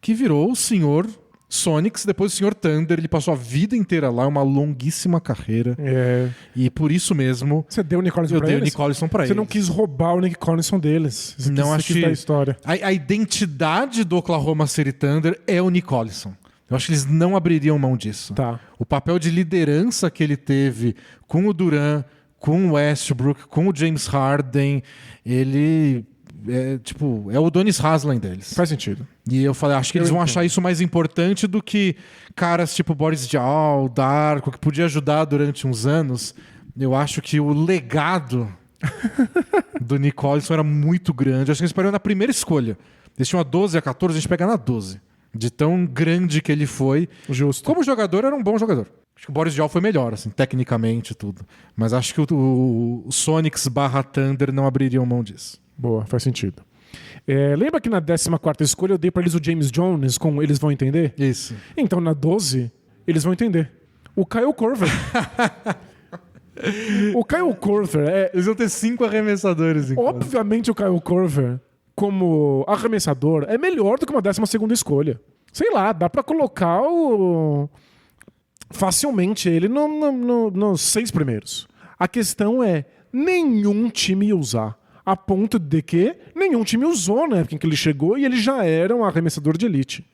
Speaker 1: que virou o senhor Sonics, depois o senhor Thunder. Ele passou a vida inteira lá, uma longuíssima carreira. E por isso mesmo...
Speaker 2: Você deu o Nick Collison pra eles?
Speaker 1: Eu dei o Nick Collison pra eles.
Speaker 2: Você não quis roubar o Nick Collison deles.
Speaker 1: Não
Speaker 2: quis a história.
Speaker 1: A identidade do Oklahoma City Thunder é o Nick Collison. Eu acho que eles não abririam mão disso.
Speaker 2: Tá.
Speaker 1: O papel de liderança que ele teve com o Durant, com o Westbrook, com o James Harden, ele é o Udonis Haslem deles.
Speaker 2: Faz sentido.
Speaker 1: E eu falei, acho que eles vão achar isso mais importante do que caras tipo Boris Diaw, Darko, que podia ajudar durante uns anos. Eu acho que o legado do Nick Collison era muito grande. Acho que eles pararam na primeira escolha. Eles tinham a 12 e a 14, a gente pega na 12. De tão grande que ele foi.
Speaker 2: Justo.
Speaker 1: Como jogador, era um bom jogador. Acho que o Boris Diaw foi melhor, assim, tecnicamente e tudo. Mas acho que o Sonics / Thunder não abririam mão disso.
Speaker 2: Boa, faz sentido. Lembra que na 14ª escolha eu dei pra eles o James Jones com Eles Vão Entender?
Speaker 1: Isso.
Speaker 2: Então na 12, eles vão entender. O Kyle Korver. O Kyle Korver
Speaker 1: Eles vão ter 5 arremessadores.
Speaker 2: Obviamente o Kyle Korver, como arremessador, é melhor do que uma 12ª escolha. Sei lá, dá pra colocar facilmente ele nos 6 primeiros. A questão é, nenhum time ia usar. A ponto de que nenhum time usou na época em que ele chegou e ele já era um arremessador de elite.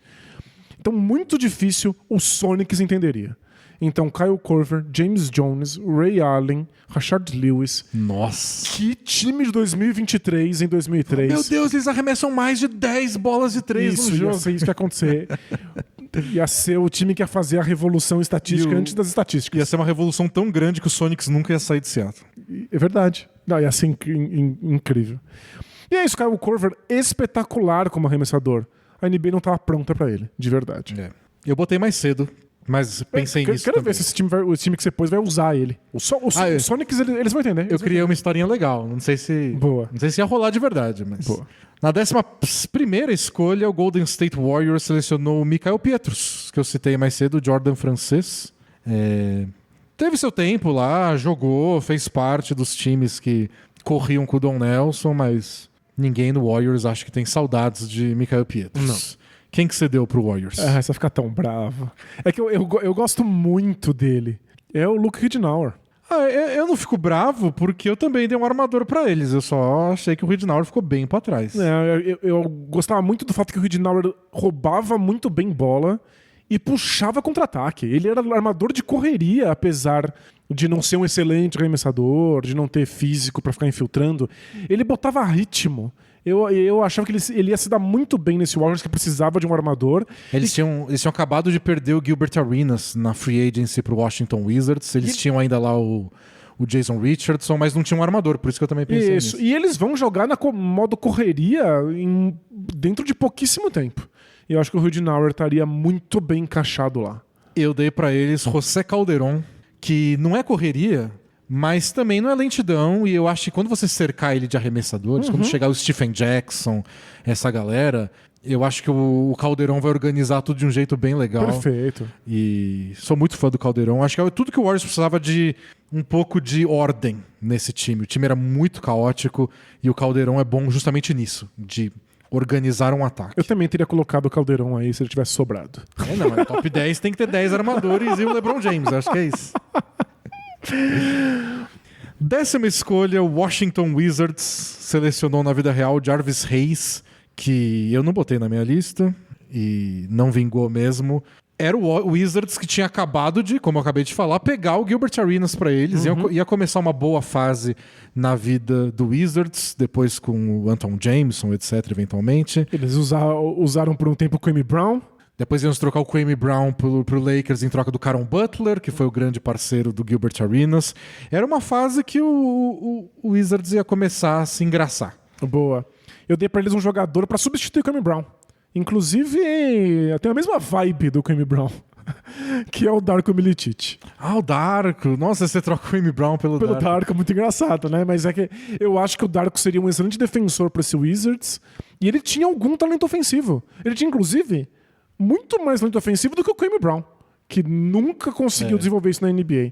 Speaker 2: Então, muito difícil o Sonics entenderia. Então, Kyle Korver, James Jones, Ray Allen, Rashard Lewis.
Speaker 1: Nossa.
Speaker 2: Que time de 2023 em 2003.
Speaker 1: Meu Deus, eles arremessam mais de 10 bolas de 3 no jogo.
Speaker 2: Ia ser isso que ia acontecer. Ia ser o time que ia fazer a revolução estatística antes das estatísticas.
Speaker 1: Ia ser uma revolução tão grande que o Sonics nunca ia sair de Seattle.
Speaker 2: É verdade. Não, ia ser incrível. E é isso, Kyle Korver, espetacular como arremessador. A NBA não estava pronta pra ele, de verdade.
Speaker 1: Eu botei mais cedo, mas pensei nisso.
Speaker 2: Quero ver se o time que você pôs vai usar ele. O Sonics, eles vão entender.
Speaker 1: Eu criei uma historinha legal. Não sei se.
Speaker 2: Boa.
Speaker 1: Não sei se ia rolar de verdade, mas.
Speaker 2: Boa.
Speaker 1: Na 11ª escolha, o Golden State Warriors selecionou o Michael Pietrus, que eu citei mais cedo, o Jordan francês. Teve seu tempo lá, jogou, fez parte dos times que corriam com o Don Nelson, mas ninguém no Warriors acha que tem saudades de Michael Pietrus.
Speaker 2: Não.
Speaker 1: Quem que você deu pro Warriors?
Speaker 2: Você vai ficar tão bravo. É que eu gosto muito dele. É o Luke Ridnour.
Speaker 1: Eu não fico bravo porque eu também dei um armador pra eles. Eu só achei que o Ridnour ficou bem pra trás.
Speaker 2: Eu gostava muito do fato que o Ridnour roubava muito bem bola e puxava contra-ataque. Ele era armador de correria, apesar de não ser um excelente arremessador, de não ter físico pra ficar infiltrando. Ele botava ritmo. Eu achava que ele ia se dar muito bem nesse Warriors, que precisava de um armador.
Speaker 1: Eles tinham acabado de perder o Gilbert Arenas na free agency pro Washington Wizards. Eles tinham ainda lá o Jason Richardson, mas não tinha um armador, por isso que eu também pensei nisso.
Speaker 2: E eles vão jogar na modo correria dentro de pouquíssimo tempo. E eu acho que o Ridnour estaria muito bem encaixado lá.
Speaker 1: Eu dei pra eles José Calderon, que não é correria, mas também não é lentidão, e eu acho que quando você cercar ele de arremessadores, quando chegar o Stephen Jackson, essa galera, eu acho que o Calderon vai organizar tudo de um jeito bem legal.
Speaker 2: Perfeito.
Speaker 1: E sou muito fã do Calderon. Acho que é tudo que o Warriors precisava de um pouco de ordem nesse time. O time era muito caótico e o Calderon é bom justamente nisso, de organizar um ataque.
Speaker 2: Eu também teria colocado o Calderon aí se ele tivesse sobrado.
Speaker 1: Não, mas top 10 tem que ter 10 armadores e o LeBron James, acho que é isso. 10ª escolha, o Washington Wizards selecionou na vida real Jarvis Hayes, que eu não botei na minha lista e não vingou mesmo. Era o Wizards que tinha acabado de, como eu acabei de falar, pegar o Gilbert Arenas para eles. Ia começar uma boa fase na vida do Wizards, depois com o Anton Jameson, etc, eventualmente.
Speaker 2: Eles usaram por um tempo o Kwame Brown.
Speaker 1: Depois iam trocar o Kwame Brown pro Lakers em troca do Caron Butler, que foi o grande parceiro do Gilbert Arenas. Era uma fase que o Wizards ia começar a se engraçar.
Speaker 2: Boa. Eu dei pra eles um jogador pra substituir o Kwame Brown. Inclusive, tem a mesma vibe do Kwame Brown, que é o Darko Milicic.
Speaker 1: O Darko. Nossa, você troca o Kwame Brown pelo Darko.
Speaker 2: Pelo Darko, muito engraçado, né? Mas é que eu acho que o Darko seria um excelente defensor pra esse Wizards, e ele tinha algum talento ofensivo. Ele tinha, inclusive, muito mais talento ofensivo do que o Kwame Brown, que nunca conseguiu desenvolver isso na NBA.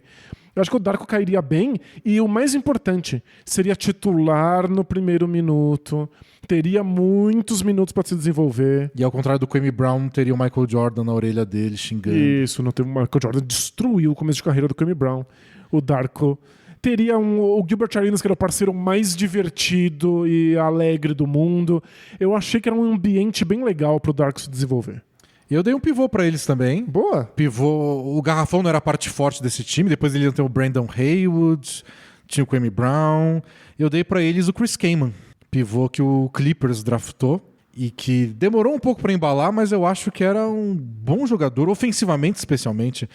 Speaker 2: Eu acho que o Darko cairia bem, e o mais importante, seria titular no primeiro minuto, teria muitos minutos para se desenvolver.
Speaker 1: E ao contrário do Kwame Brown, teria o Michael Jordan na orelha dele xingando.
Speaker 2: Isso, não teve o Michael Jordan destruiu o começo de carreira do Kwame Brown. O Darko teria o Gilbert Arenas, que era o parceiro mais divertido e alegre do mundo. Eu achei que era um ambiente bem legal pro Darko se desenvolver.
Speaker 1: Eu dei um pivô pra eles também.
Speaker 2: Boa.
Speaker 1: Pivô, o garrafão não era a parte forte desse time. Depois ele ia ter o Brandon Haywood, tinha o Kwame Brown. Eu dei pra eles o Chris Kaman, pivô que o Clippers draftou e que demorou um pouco pra embalar, mas eu acho que era um bom jogador, ofensivamente especialmente.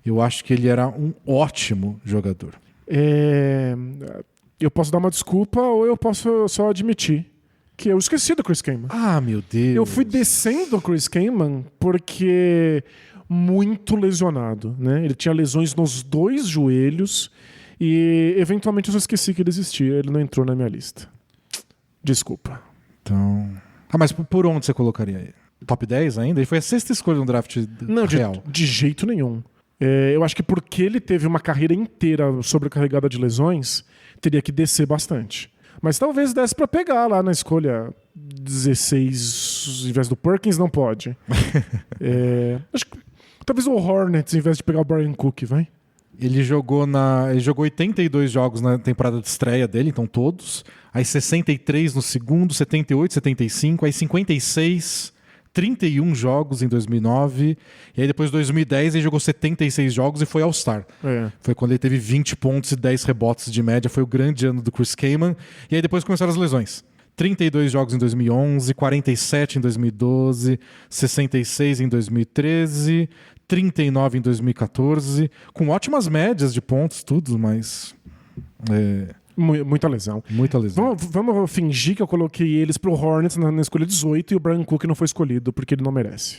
Speaker 1: Eu acho que ele era um ótimo jogador.
Speaker 2: Eu posso dar uma desculpa ou eu posso só admitir que eu esqueci do Chris Kaman.
Speaker 1: Ah, meu Deus.
Speaker 2: Eu fui descendo o Chris Kaman porque muito lesionado, né? Ele tinha lesões nos 2 joelhos e eventualmente eu só esqueci que ele existia. Ele não entrou na minha lista. Desculpa.
Speaker 1: Então... mas por onde você colocaria ele? Top 10 ainda? Ele foi a 6ª escolha no draft real.
Speaker 2: De jeito nenhum. Eu acho que porque ele teve uma carreira inteira sobrecarregada de lesões, teria que descer bastante. Mas talvez desse pra pegar lá na escolha 16 em vez do Perkins, não pode. Acho que talvez o Hornets em vez de pegar o Brian Cook, vai.
Speaker 1: Ele jogou 82 jogos na temporada de estreia dele, então todos. Aí 63 no segundo, 78, 75, aí 56, 31 jogos em 2009. E aí depois, em 2010, ele jogou 76 jogos e foi All-Star. Foi quando ele teve 20 pontos e 10 rebotes de média. Foi o grande ano do Chris Kaman. E aí depois começaram as lesões. 32 jogos em 2011, 47 em 2012, 66 em 2013, 39 em 2014, com ótimas médias de pontos, tudo, mas...
Speaker 2: Muita lesão.
Speaker 1: Muita lesão.
Speaker 2: Vamos fingir que eu coloquei eles pro Hornets na escolha 18 e o Brian Cook não foi escolhido, porque ele não merece.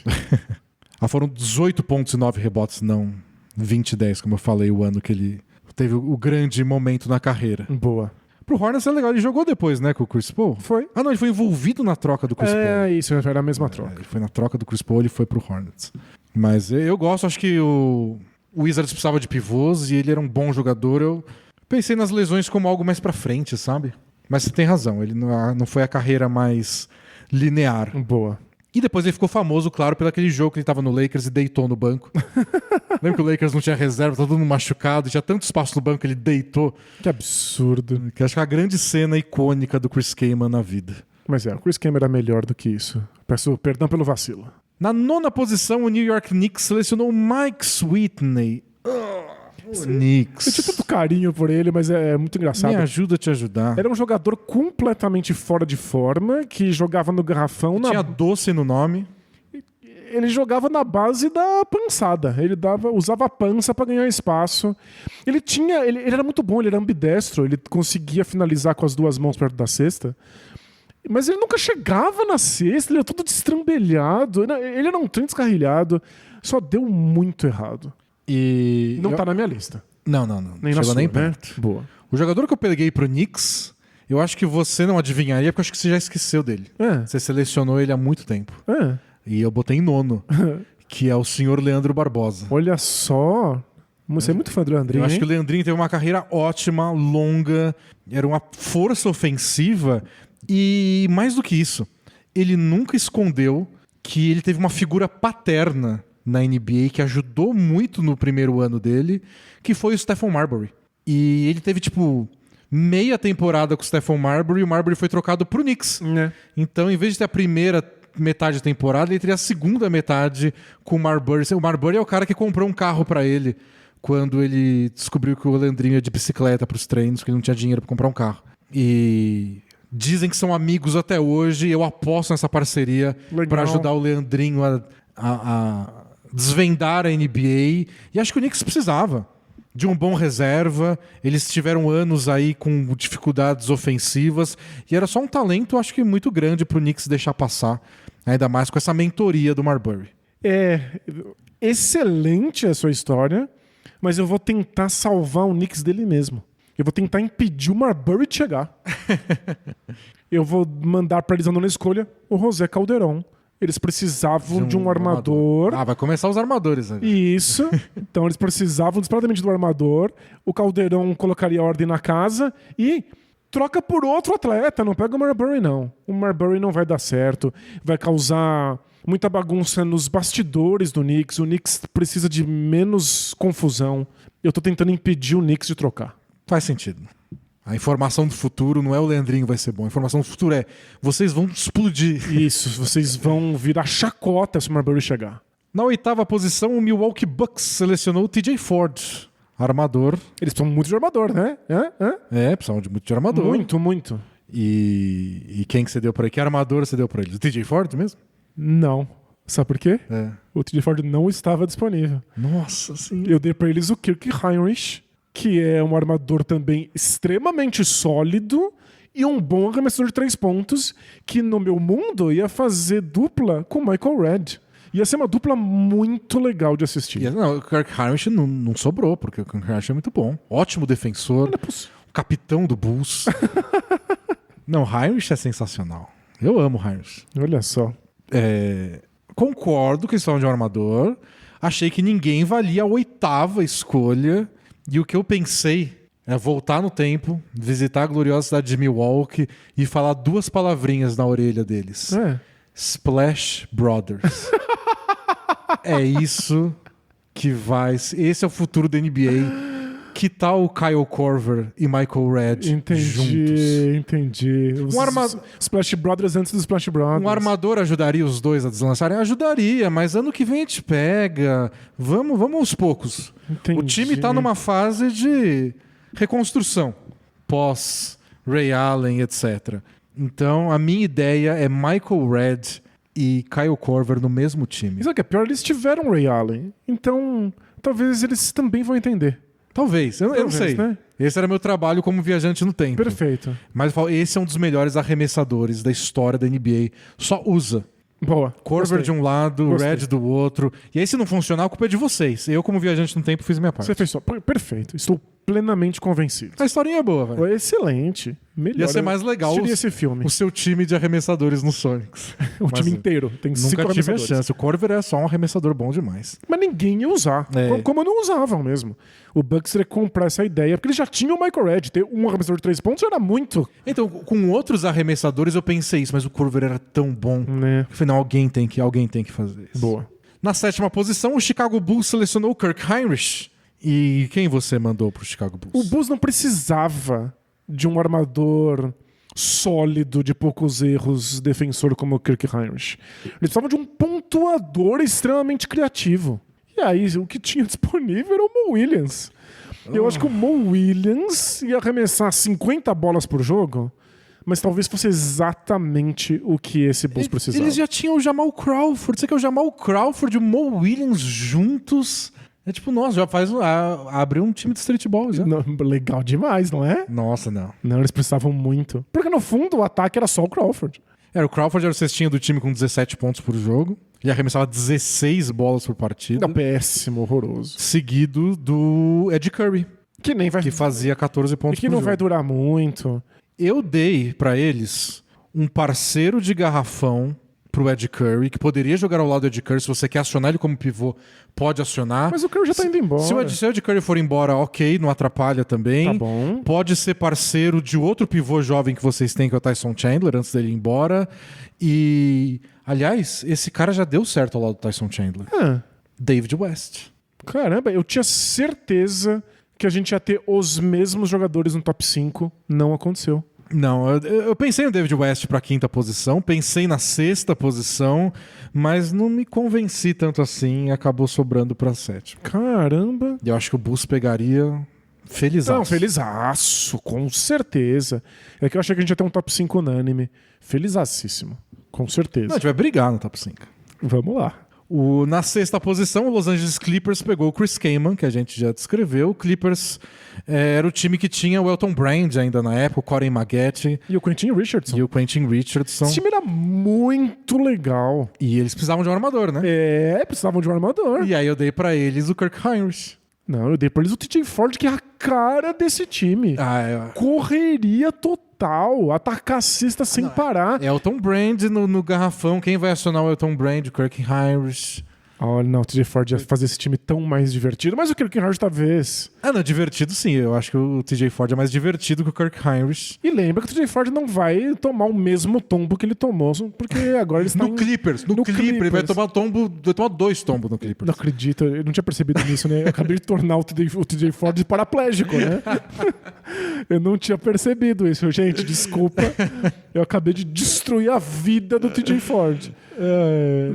Speaker 1: Foram 18 pontos e 9 rebotes, não 20 e 10, como eu falei, o ano que ele teve o grande momento na carreira.
Speaker 2: Boa.
Speaker 1: Pro Hornets é legal, ele jogou depois, né, com o Chris Paul?
Speaker 2: Foi.
Speaker 1: Ah, não, ele foi envolvido na troca do Chris Paul.
Speaker 2: Isso, era a mesma troca.
Speaker 1: Ele foi na troca do Chris Paul, ele foi pro Hornets. Mas eu gosto, acho que o Wizards precisava de pivôs e ele era um bom jogador. Eu pensei nas lesões como algo mais pra frente, sabe? Mas você tem razão, ele não foi a carreira mais linear.
Speaker 2: Boa.
Speaker 1: E depois ele ficou famoso, claro, pelo aquele jogo que ele tava no Lakers e deitou no banco. Lembra que o Lakers não tinha reserva, todo mundo machucado, tinha tanto espaço no banco que ele deitou.
Speaker 2: Que absurdo.
Speaker 1: Que acho que é a grande cena icônica do Chris Kaman na vida.
Speaker 2: Mas o Chris Kaman era melhor do que isso. Peço perdão pelo vacilo.
Speaker 1: Na 9ª posição, o New York Knicks selecionou o Mike Sweetney. O Knicks.
Speaker 2: Eu tinha tanto carinho por ele, mas é muito engraçado.
Speaker 1: Me ajuda a te ajudar.
Speaker 2: Era um jogador completamente fora de forma, que jogava no garrafão.
Speaker 1: Tinha doce no nome.
Speaker 2: Ele jogava na base da pançada. Ele usava a pança para ganhar espaço. Ele era muito bom, ele era ambidestro. Ele conseguia finalizar com as 2 mãos perto da cesta. Mas ele nunca chegava na cesta, ele era todo destrambelhado. Ele era um trem descarrilhado. Só deu muito errado.
Speaker 1: E
Speaker 2: não tá na minha lista.
Speaker 1: Não.
Speaker 2: Nem
Speaker 1: chegou
Speaker 2: na
Speaker 1: nem
Speaker 2: sua,
Speaker 1: perto.
Speaker 2: Né? Boa.
Speaker 1: O jogador que eu peguei pro Knicks, eu acho que você não adivinharia, porque eu acho que você já esqueceu dele. Você selecionou ele há muito tempo. E eu botei em 9º, que é o senhor Leandro Barbosa.
Speaker 2: Olha só. Você é muito fã do Leandrinho,
Speaker 1: Eu acho que o Leandrinho teve uma carreira ótima, longa, era uma força ofensiva e, mais do que isso, ele nunca escondeu que ele teve uma figura paterna na NBA que ajudou muito no primeiro ano dele, que foi o Stephon Marbury. E ele teve, meia temporada com o Stephon Marbury e o Marbury foi trocado pro Knicks. Então, em vez de ter a primeira metade da temporada, ele teria a segunda metade com o Marbury. O Marbury é o cara que comprou um carro pra ele quando ele descobriu que o Leandrinho ia de bicicleta pros treinos, porque ele não tinha dinheiro pra comprar um carro. E dizem que são amigos até hoje. Eu aposto nessa parceria para ajudar o Leandrinho a desvendar a NBA. E acho que o Knicks precisava de um bom reserva. Eles tiveram anos aí com dificuldades ofensivas e era só um talento, acho que muito grande pro Knicks deixar passar, ainda mais com essa mentoria do Marbury.
Speaker 2: Excelente a sua história, mas eu vou tentar salvar o Knicks dele mesmo. Eu vou tentar impedir o Marbury de chegar. Eu vou mandar para eles na escolha o José Calderon. Eles precisavam de um armador.
Speaker 1: Vai começar os armadores.
Speaker 2: Isso. Então eles precisavam desesperadamente do armador. O Calderon colocaria ordem na casa e troca por outro atleta. Não pega o Marbury, não. O Marbury não vai dar certo. Vai causar muita bagunça nos bastidores do Knicks. O Knicks precisa de menos confusão. Eu tô tentando impedir o Knicks de trocar.
Speaker 1: Faz sentido. A informação do futuro não é o Leandrinho vai ser bom. A informação do futuro é vocês vão explodir.
Speaker 2: Isso, vocês vão virar chacota se o Marbury chegar.
Speaker 1: Na 8ª posição, o Milwaukee Bucks selecionou o TJ Ford, armador.
Speaker 2: Eles precisam muito de armador, né?
Speaker 1: Precisam de muito de armador.
Speaker 2: Muito.
Speaker 1: E quem que você deu pra ele? Que armador você deu pra ele? O TJ Ford mesmo?
Speaker 2: Não. Sabe por quê?
Speaker 1: É.
Speaker 2: O TJ Ford não estava disponível.
Speaker 1: Nossa, sim.
Speaker 2: Eu dei pra eles o Kirk Heinrich, que é um armador também extremamente sólido e um bom arremessador de 3 pontos, que no meu mundo ia fazer dupla com o Michael Redd. Ia ser uma dupla muito legal de assistir.
Speaker 1: Não, o Kirk Heinrich não sobrou, porque o Kirk Heinrich é muito bom. Ótimo defensor. Capitão do Bulls. Não, Heinrich é sensacional. Eu amo Heinrich.
Speaker 2: Olha só.
Speaker 1: Concordo que eles falam de um armador. Achei que ninguém valia a 8ª escolha. E o que eu pensei é voltar no tempo, visitar a gloriosa cidade de Milwaukee e falar 2 palavrinhas na orelha deles. Splash Brothers. É isso que vai... Esse é o futuro da NBA. Que tal o Kyle Korver e Michael Redd juntos?
Speaker 2: Entendi. Splash Brothers antes dos Splash Brothers.
Speaker 1: Um armador ajudaria os dois a deslançarem? Ajudaria, mas ano que vem a gente pega. Vamos aos poucos.
Speaker 2: Entendi.
Speaker 1: O time tá numa fase de reconstrução. Pós Ray Allen, etc. Então, a minha ideia é Michael Redd e Kyle Korver no mesmo time.
Speaker 2: Isso é que é pior, eles tiveram Ray Allen. Então, talvez eles também vão entender.
Speaker 1: Talvez, eu não sei.
Speaker 2: Né?
Speaker 1: Esse era meu trabalho como viajante no tempo.
Speaker 2: Perfeito.
Speaker 1: Mas eu falo, esse é um dos melhores arremessadores da história da NBA. Só usa.
Speaker 2: Boa.
Speaker 1: Korver de um lado,
Speaker 2: Gostei.
Speaker 1: Redd do outro. E aí, se não funcionar, a culpa é de vocês. Eu, como viajante no tempo, fiz minha parte.
Speaker 2: Você fez só. Perfeito. Estou plenamente convencido.
Speaker 1: A historinha é boa, velho.
Speaker 2: Foi excelente. Melhor.
Speaker 1: Ia ser mais legal
Speaker 2: esse filme.
Speaker 1: o seu time de arremessadores no Sonics.
Speaker 2: O time inteiro. Tem 5
Speaker 1: Nunca tive a
Speaker 2: arremessadores.
Speaker 1: chance. O Korver é só um arremessador bom demais.
Speaker 2: Mas ninguém ia usar. Como não usavam mesmo. O Bucks teria que comprar essa ideia, porque eles já tinham o Michael Redd. Ter um arremessador de 3 pontos já era muito.
Speaker 1: Então, com outros arremessadores eu pensei isso, mas o Korver era tão bom.
Speaker 2: Né?
Speaker 1: Afinal, alguém tem que fazer isso.
Speaker 2: Boa.
Speaker 1: Na 7ª posição, o Chicago Bulls selecionou o Kirk Heinrich. E quem você mandou pro Chicago Bulls?
Speaker 2: O Bulls não precisava de um armador sólido, de poucos erros, defensor como o Kirk Heinrich. Eles precisavam de um pontuador extremamente criativo. E aí, o que tinha disponível era o Mo Williams. Eu acho que o Mo Williams ia arremessar 50 bolas por jogo, mas talvez fosse exatamente o que esse Bulls precisava.
Speaker 1: Eles já tinham o Jamal Crawford. Você quer o Jamal Crawford e o Mo Williams juntos? É tipo, nossa, já faz... abriu um time de streetball já.
Speaker 2: Não, legal demais, não é?
Speaker 1: Nossa, não.
Speaker 2: Não, eles precisavam muito. Porque no fundo o ataque era só o Crawford.
Speaker 1: O Crawford era o cestinho do time com 17 pontos por jogo. Ele arremessava 16 bolas por partida.
Speaker 2: Péssimo, horroroso.
Speaker 1: Seguido do Ed Curry.
Speaker 2: Que nem vai...
Speaker 1: Que fazia 14 pontos
Speaker 2: e que
Speaker 1: por
Speaker 2: não
Speaker 1: jogo.
Speaker 2: vai durar muito.
Speaker 1: Eu dei pra eles um parceiro de garrafão pro Ed Curry, que poderia jogar ao lado do Ed Curry. Se você quer acionar ele como pivô, pode acionar.
Speaker 2: Mas o Curry já tá indo embora.
Speaker 1: Se o Ed Curry for embora, ok, não atrapalha também.
Speaker 2: Tá bom.
Speaker 1: Pode ser parceiro de outro pivô jovem que vocês têm, que é o Tyson Chandler, antes dele ir embora. E, aliás, esse cara já deu certo ao lado do Tyson Chandler. David West.
Speaker 2: Caramba, eu tinha certeza que a gente ia ter os mesmos jogadores no top 5. Não aconteceu.
Speaker 1: Não, eu pensei no David West pra 5ª posição, pensei na 6ª posição, mas não me convenci tanto assim e acabou sobrando pra 7ª.
Speaker 2: Caramba.
Speaker 1: E eu acho que o Bulls pegaria felizaço.
Speaker 2: Não, felizaço, com certeza. É que eu achei que a gente ia ter um top 5 unânime. Felizacíssimo, com certeza.
Speaker 1: Não, a gente vai brigar no top 5.
Speaker 2: Vamos lá.
Speaker 1: Na 6ª posição, o Los Angeles Clippers pegou o Chris Kaman, que a gente já descreveu. O Clippers era o time que tinha o Elton Brand ainda na época, o Corey Maggette.
Speaker 2: E o Quentin Richardson. Esse time era muito legal.
Speaker 1: E eles precisavam de um armador, né?
Speaker 2: Precisavam de um armador.
Speaker 1: E aí eu dei pra eles o Kirk Heinrich.
Speaker 2: Não, eu dei pra eles o TJ Ford, que é a cara desse time. Correria total, atacar a cesta sem parar.
Speaker 1: Elton Brand no garrafão. Quem vai acionar o Elton Brand? O Kirk Heinrich.
Speaker 2: Olha, não, o TJ Ford ia fazer esse time tão mais divertido. Mas o Kirk Heinrich talvez
Speaker 1: Ah, não, divertido sim. Eu acho que o TJ Ford é mais divertido que o Kirk Heinrich.
Speaker 2: E lembra que o TJ Ford não vai tomar o mesmo tombo que ele tomou, porque agora ele está
Speaker 1: No Clippers, no Clippers. Ele vai tomar vai tomar 2 tombos no Clippers.
Speaker 2: Não acredito, eu não tinha percebido nisso, né? Eu acabei de tornar o TJ Ford paraplégico, né? Eu não tinha percebido isso. Gente, desculpa. Eu acabei de destruir a vida do TJ Ford.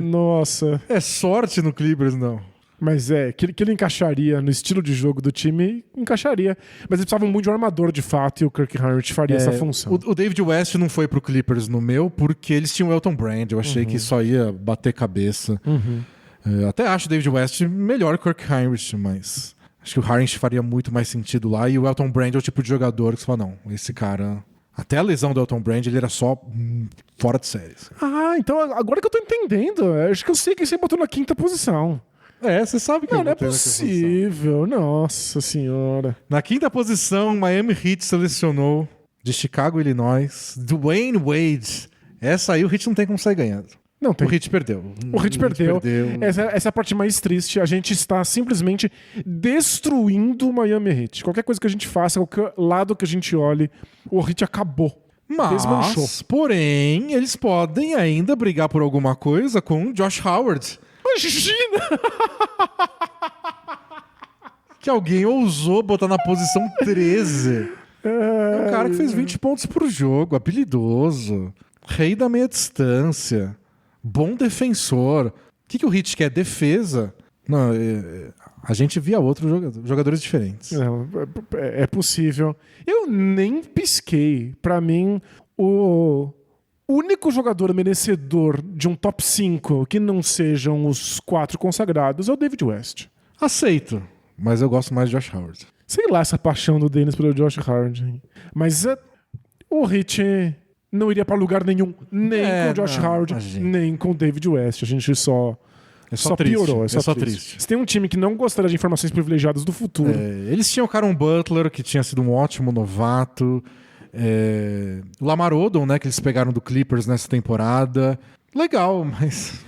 Speaker 2: Nossa.
Speaker 1: É sorte no Clippers, não.
Speaker 2: Mas que ele encaixaria no estilo de jogo do time, encaixaria. Mas eles precisavam muito de um armador, de fato, e o Kirk Heinrich faria essa função.
Speaker 1: O David West não foi pro Clippers no meu, porque eles tinham o Elton Brand. Eu achei que só ia bater cabeça. Até acho o David West melhor que o Kirk Heinrich, mas acho que o Heinrich faria muito mais sentido lá. E o Elton Brand é o tipo de jogador que você fala, não, esse cara... Até a lesão do Elton Brand, ele era só fora de série.
Speaker 2: Então agora que eu tô entendendo. Acho que eu sei quem você botou na 5ª posição.
Speaker 1: Você sabe que
Speaker 2: não é possível, nossa senhora.
Speaker 1: Na 5ª posição, Miami Heat selecionou de Chicago, Illinois, Dwayne Wade. Essa aí o Heat não tem como sair ganhando.
Speaker 2: Não tem.
Speaker 1: O Heat perdeu.
Speaker 2: O Heat perdeu. Essa é a parte mais triste. A gente está simplesmente destruindo o Miami Heat. Qualquer coisa que a gente faça, qualquer lado que a gente olhe, o Heat acabou. Desmanchou.
Speaker 1: Porém, eles podem ainda brigar por alguma coisa com o Josh Howard.
Speaker 2: Imagina!
Speaker 1: Que alguém ousou botar na posição 13. É um cara que fez 20 pontos por jogo, habilidoso, rei da meia distância, bom defensor. O que o Heat quer? Defesa. Não, a gente via outros jogadores diferentes.
Speaker 2: Não, é possível. Eu nem pisquei. Pra mim, o único jogador merecedor de um top 5 que não sejam os 4 consagrados é o David West.
Speaker 1: Aceito, mas eu gosto mais de Josh Howard.
Speaker 2: Sei lá essa paixão do Dennis pelo Josh Howard. Mas o Heat não iria pra lugar nenhum, nem com o Josh Howard, nem com o David West. A gente só piorou. É só triste. Se tem um time que não gostaria de informações privilegiadas do futuro...
Speaker 1: eles tinham o Caron Butler, que tinha sido um ótimo novato... o Lamar Odom, né, que eles pegaram do Clippers nessa temporada. Legal, mas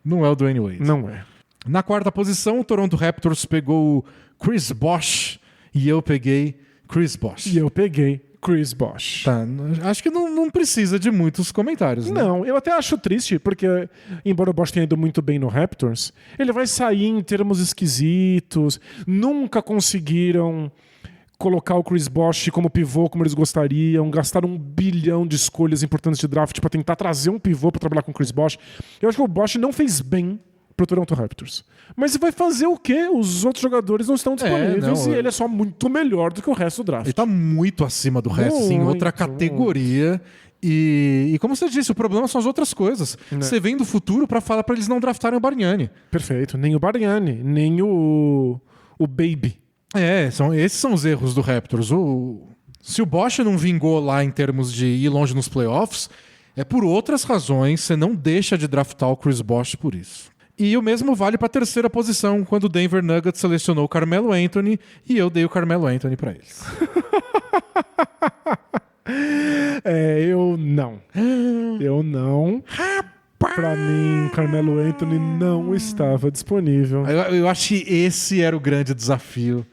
Speaker 1: não é o Dwayne Wade.
Speaker 2: Não é.
Speaker 1: Na 4ª posição, o Toronto Raptors pegou o Chris Bosh e eu peguei Chris Bosh.
Speaker 2: E eu peguei Chris Bosh.
Speaker 1: Tá, acho que não precisa de muitos comentários, né?
Speaker 2: Não, eu até acho triste, porque embora o Bosh tenha ido muito bem no Raptors, ele vai sair em termos esquisitos, nunca conseguiram colocar o Chris Bosh como pivô como eles gostariam, gastaram 1 bilhão de escolhas importantes de draft para tentar trazer um pivô para trabalhar com o Chris Bosh. Eu acho que o Bosh não fez bem pro Toronto Raptors. Mas vai fazer o quê? Os outros jogadores não estão disponíveis e ele é só muito melhor do que o resto do draft.
Speaker 1: Ele tá muito acima do resto, assim, em outra categoria. E como você disse, o problema são as outras coisas. Você vem do futuro para falar para eles não draftarem o Bargnani.
Speaker 2: Perfeito. Nem o Bargnani, nem o Baby.
Speaker 1: Esses são os erros do Raptors. Se o Bosh não vingou lá em termos de ir longe nos playoffs, é por outras razões. Você não deixa de draftar o Chris Bosh por isso. E o mesmo vale para a 3ª posição, quando o Denver Nuggets selecionou o Carmelo Anthony e eu dei o Carmelo Anthony para eles.
Speaker 2: Eu não. Pra mim, Carmelo Anthony não estava disponível.
Speaker 1: Eu acho que esse era o grande desafio.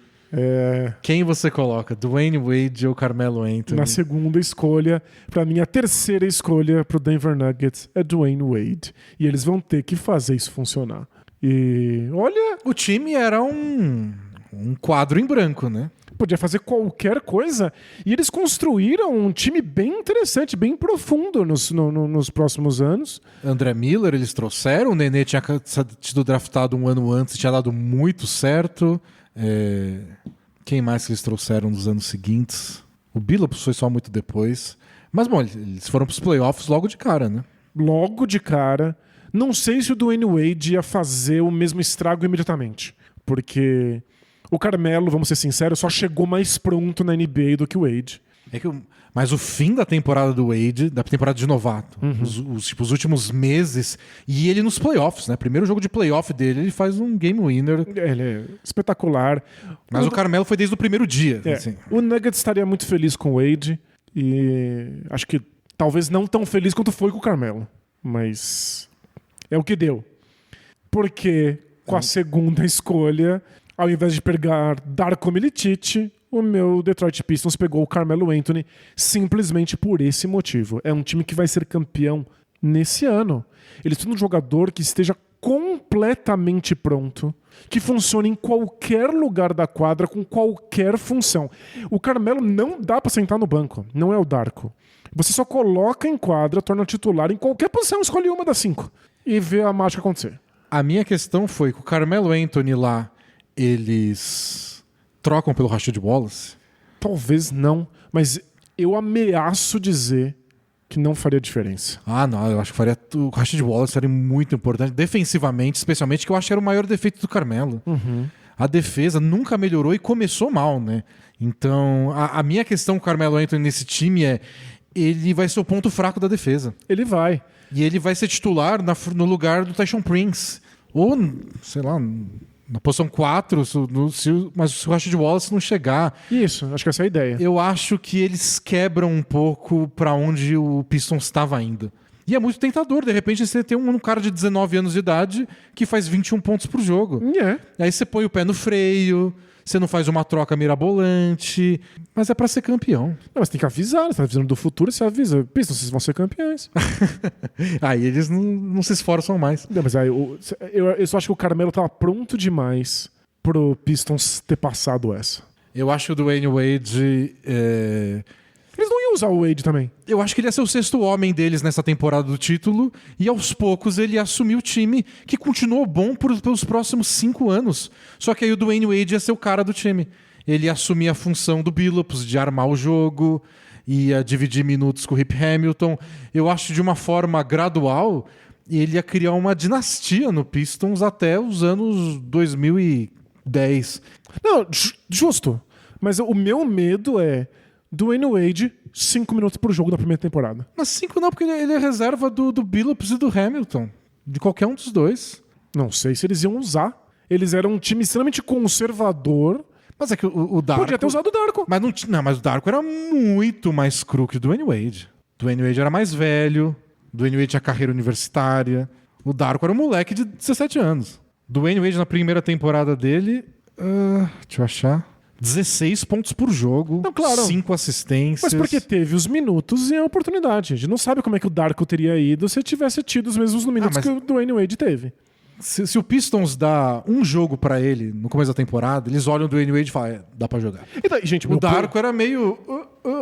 Speaker 1: Quem você coloca? Dwayne Wade ou Carmelo Anthony?
Speaker 2: Na 2ª escolha, pra mim a 3ª escolha pro Denver Nuggets é Dwayne Wade. E eles vão ter que fazer isso funcionar. E olha...
Speaker 1: O time era um quadro em branco, né?
Speaker 2: Podia fazer qualquer coisa. E eles construíram um time bem interessante, bem profundo nos próximos anos.
Speaker 1: André Miller eles trouxeram. O Nenê tinha sido draftado um ano antes e tinha dado muito certo. Quem mais que eles trouxeram nos anos seguintes? O Billups foi só muito depois. Mas, bom, eles foram pros playoffs logo de cara, né?
Speaker 2: Logo de cara. Não sei se o Dwayne Wade ia fazer o mesmo estrago imediatamente. Porque o Carmelo, vamos ser sinceros, só chegou mais pronto na NBA do que o Wade.
Speaker 1: Mas o fim da temporada do Wade, da temporada de novato, os últimos meses, e ele nos playoffs, né? Primeiro jogo de playoff dele, ele faz um game winner.
Speaker 2: Ele é espetacular.
Speaker 1: Mas o Carmelo foi desde o primeiro dia. Assim.
Speaker 2: O Nuggets estaria muito feliz com o Wade e acho que talvez não tão feliz quanto foi com o Carmelo. Mas é o que deu. Porque com a 2ª escolha... Ao invés de pegar Darko Milicic, o meu Detroit Pistons pegou o Carmelo Anthony simplesmente por esse motivo. É um time que vai ser campeão nesse ano. Eles precisam de um jogador que esteja completamente pronto, que funcione em qualquer lugar da quadra, com qualquer função. O Carmelo não dá pra sentar no banco, não é o Darko. Você só coloca em quadra, torna titular em qualquer posição, escolhe uma das 5 e vê a mágica acontecer.
Speaker 1: A minha questão foi que o Carmelo Anthony lá, eles trocam pelo Rashid Wallace?
Speaker 2: Talvez não, mas eu ameaço dizer que não faria diferença.
Speaker 1: Ah, não, eu acho que faria. O Rashid Wallace seria muito importante, defensivamente, especialmente, que eu acho que era o maior defeito do Carmelo. A defesa nunca melhorou e começou mal, né? Então, a minha questão com o Carmelo Anthony nesse time é: ele vai ser o ponto fraco da defesa.
Speaker 2: Ele vai.
Speaker 1: E ele vai ser titular no lugar do Tayshaun Prince. Ou, sei lá, na posição 4, mas se o Rashid Wallace não chegar.
Speaker 2: Isso, acho que essa é a ideia.
Speaker 1: Eu acho que eles quebram um pouco pra onde o Pistons estava indo. E é muito tentador, de repente você tem um cara de 19 anos de idade que faz 21 pontos por jogo. Aí você põe o pé no freio, você não faz uma troca mirabolante, mas é pra ser campeão.
Speaker 2: Não, mas tem que avisar, você tá avisando do futuro, você avisa. Pistons, vocês vão ser campeões.
Speaker 1: Aí eles não se esforçam mais.
Speaker 2: Não, mas aí eu só acho que o Carmelo tava pronto demais pro Pistons ter passado essa.
Speaker 1: Eu acho que o Dwayne Wade...
Speaker 2: Eles não iam usar o Wade também.
Speaker 1: Eu acho que ele ia ser o 6º homem deles nessa temporada do título, e aos poucos ele ia assumir o time, que continuou bom pelos próximos 5 anos. Só que aí o Dwayne Wade ia ser o cara do time. Ele ia assumir a função do Billups, de armar o jogo, ia dividir minutos com o Rip Hamilton. Eu acho de uma forma gradual, ele ia criar uma dinastia no Pistons até os anos 2010.
Speaker 2: Não, justo. Mas o meu medo é Dwayne Wade, 5 minutos por jogo da primeira temporada.
Speaker 1: Mas 5 não, porque ele é reserva do Billups e do Hamilton. De qualquer um dos dois.
Speaker 2: Não sei se eles iam usar. Eles eram um time extremamente conservador.
Speaker 1: Mas é que o Darko...
Speaker 2: Podia ter usado o Darko.
Speaker 1: Mas o Darko era muito mais cru que o Dwayne Wade. O Dwayne Wade era mais velho. O Dwayne Wade tinha carreira universitária. O Darko era um moleque de 17 anos. O Dwayne Wade, na primeira temporada dele... deixa eu achar... 16 pontos por jogo,
Speaker 2: não, claro.
Speaker 1: 5 assistências.
Speaker 2: Mas porque teve os minutos e a oportunidade. A gente não sabe como é que o Darko teria ido se tivesse tido os mesmos minutos que o Dwayne Wade teve.
Speaker 1: Se o Pistons dá um jogo pra ele no começo da temporada, eles olham o Dwayne Wade e falam, dá pra jogar.
Speaker 2: Então, gente,
Speaker 1: o Darko era meio...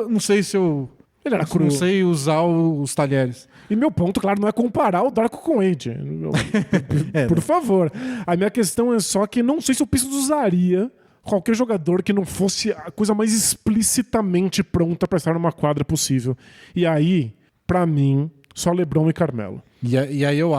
Speaker 1: não sei se eu...
Speaker 2: Ele era cru.
Speaker 1: Não sei usar os talheres.
Speaker 2: E meu ponto, claro, não é comparar o Darko com o Wade. Por favor. A minha questão é só que não sei se o Pistons usaria qualquer jogador que não fosse a coisa mais explicitamente pronta pra estar numa quadra possível. E aí, pra mim, só LeBron e Carmelo.
Speaker 1: E aí eu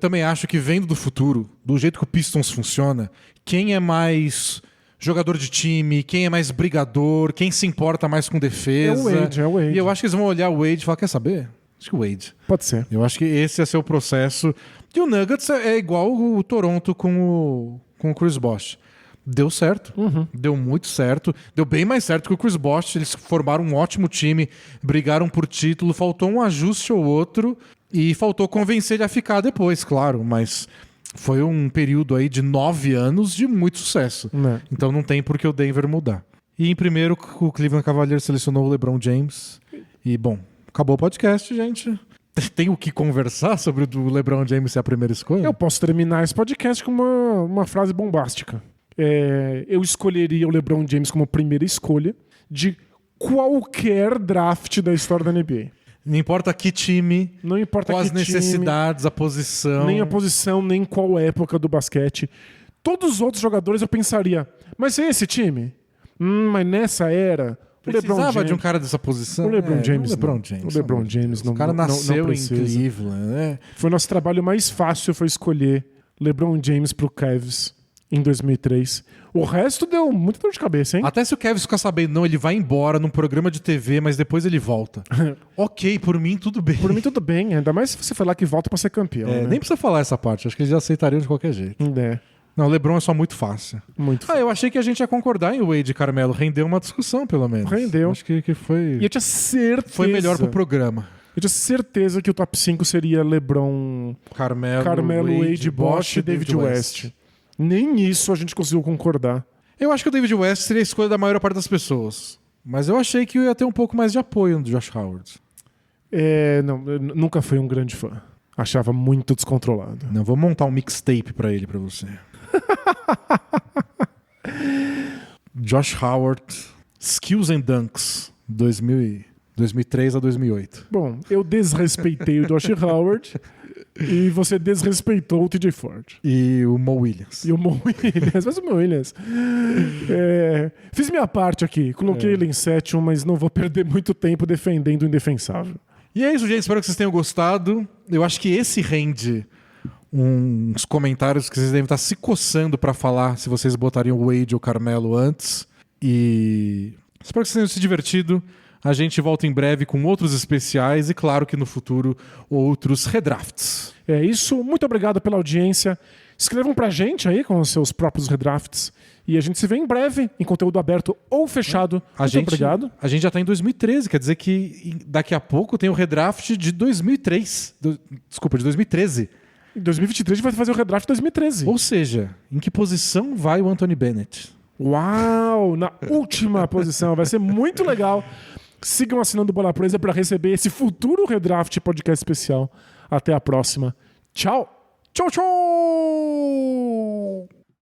Speaker 1: também acho que vendo do futuro, do jeito que o Pistons funciona, quem é mais jogador de time, quem é mais brigador, quem se importa mais com defesa.
Speaker 2: É o Wade.
Speaker 1: E eu acho que eles vão olhar o Wade e falar, quer saber? Acho que o Wade.
Speaker 2: Pode ser.
Speaker 1: Eu acho que esse ia ser o processo. E o Nuggets é igual o Toronto com o Chris Bosh. Deu certo. Deu muito certo. Deu bem mais certo que o Chris Bosh. Eles formaram um ótimo time, brigaram por título, faltou um ajuste ou outro e faltou convencer ele a ficar depois, claro, mas foi um período aí de 9 anos de muito sucesso. Então não tem por que o Denver mudar. E em primeiro, o Cleveland Cavaliers selecionou o LeBron James. E bom, acabou o podcast, gente. Tem o que conversar sobre o LeBron James ser a primeira escolha?
Speaker 2: Eu posso terminar esse podcast com uma frase bombástica. Eu escolheria o LeBron James como primeira escolha de qualquer draft da história da NBA.
Speaker 1: Não importa que time,
Speaker 2: não importa
Speaker 1: quais
Speaker 2: que
Speaker 1: necessidades,
Speaker 2: time,
Speaker 1: a posição.
Speaker 2: Nem a posição, nem qual época do basquete. Todos os outros jogadores eu pensaria, mas é esse time? Mas nessa era...
Speaker 1: Precisava de um cara dessa posição?
Speaker 2: O LeBron James.
Speaker 1: O LeBron James.
Speaker 2: O LeBron James não.
Speaker 1: O cara nasceu
Speaker 2: não
Speaker 1: em Cleveland, né?
Speaker 2: Foi o nosso trabalho mais fácil, foi escolher LeBron James pro Cavs em 2003. O resto deu muita dor de cabeça, hein?
Speaker 1: Até se o Kevin ficar sabendo, não, ele vai embora num programa de TV, mas depois ele volta. Ok, por mim tudo bem.
Speaker 2: Por mim tudo bem, ainda mais se você falar que volta pra ser campeão. Né?
Speaker 1: Nem precisa falar essa parte, acho que eles já aceitariam de qualquer jeito. Não, o LeBron é só muito fácil.
Speaker 2: Muito fácil.
Speaker 1: Eu achei que a gente ia concordar em Wade e Carmelo. Rendeu uma discussão, pelo menos.
Speaker 2: Rendeu.
Speaker 1: Acho que foi...
Speaker 2: E eu tinha certeza...
Speaker 1: Foi melhor pro programa.
Speaker 2: Eu tinha certeza que o top 5 seria LeBron,
Speaker 1: Carmelo,
Speaker 2: Wade, Bosh e David West. Nem isso a gente conseguiu concordar.
Speaker 1: Eu acho que o David West seria a escolha da maior parte das pessoas. Mas eu achei que eu ia ter um pouco mais de apoio do Josh Howard.
Speaker 2: Não, eu nunca fui um grande fã. Achava muito descontrolado.
Speaker 1: Não, vou montar um mixtape pra ele, pra você. Josh Howard, Skills and Dunks, 2003 a 2008.
Speaker 2: Bom, eu desrespeitei o Josh Howard e você desrespeitou o TJ Ford.
Speaker 1: E o Mo Williams.
Speaker 2: E o Mo Williams. Mas o Mo Williams... fiz minha parte aqui. Coloquei ele em sétimo, mas não vou perder muito tempo defendendo o indefensável.
Speaker 1: E é isso, gente. Espero que vocês tenham gostado. Eu acho que esse rende uns comentários que vocês devem estar se coçando pra falar se vocês botariam o Wade ou o Carmelo antes. E espero que vocês tenham se divertido. A gente volta em breve com outros especiais e, claro, que no futuro, outros redrafts.
Speaker 2: É isso. Muito obrigado pela audiência. Escrevam pra gente aí com os seus próprios redrafts. E a gente se vê em breve em conteúdo aberto ou fechado. Muito obrigado.
Speaker 1: A gente já tá em 2013, quer dizer que daqui a pouco tem o redraft de 2003. Desculpa, de 2013.
Speaker 2: Em 2023 a gente vai fazer o redraft de 2013.
Speaker 1: Ou seja, em que posição vai o Anthony Bennett?
Speaker 2: Uau! Na última posição. Vai ser muito legal. Sigam assinando o Bola Presa para receber esse futuro redraft podcast especial. Até a próxima. Tchau! Tchau, tchau!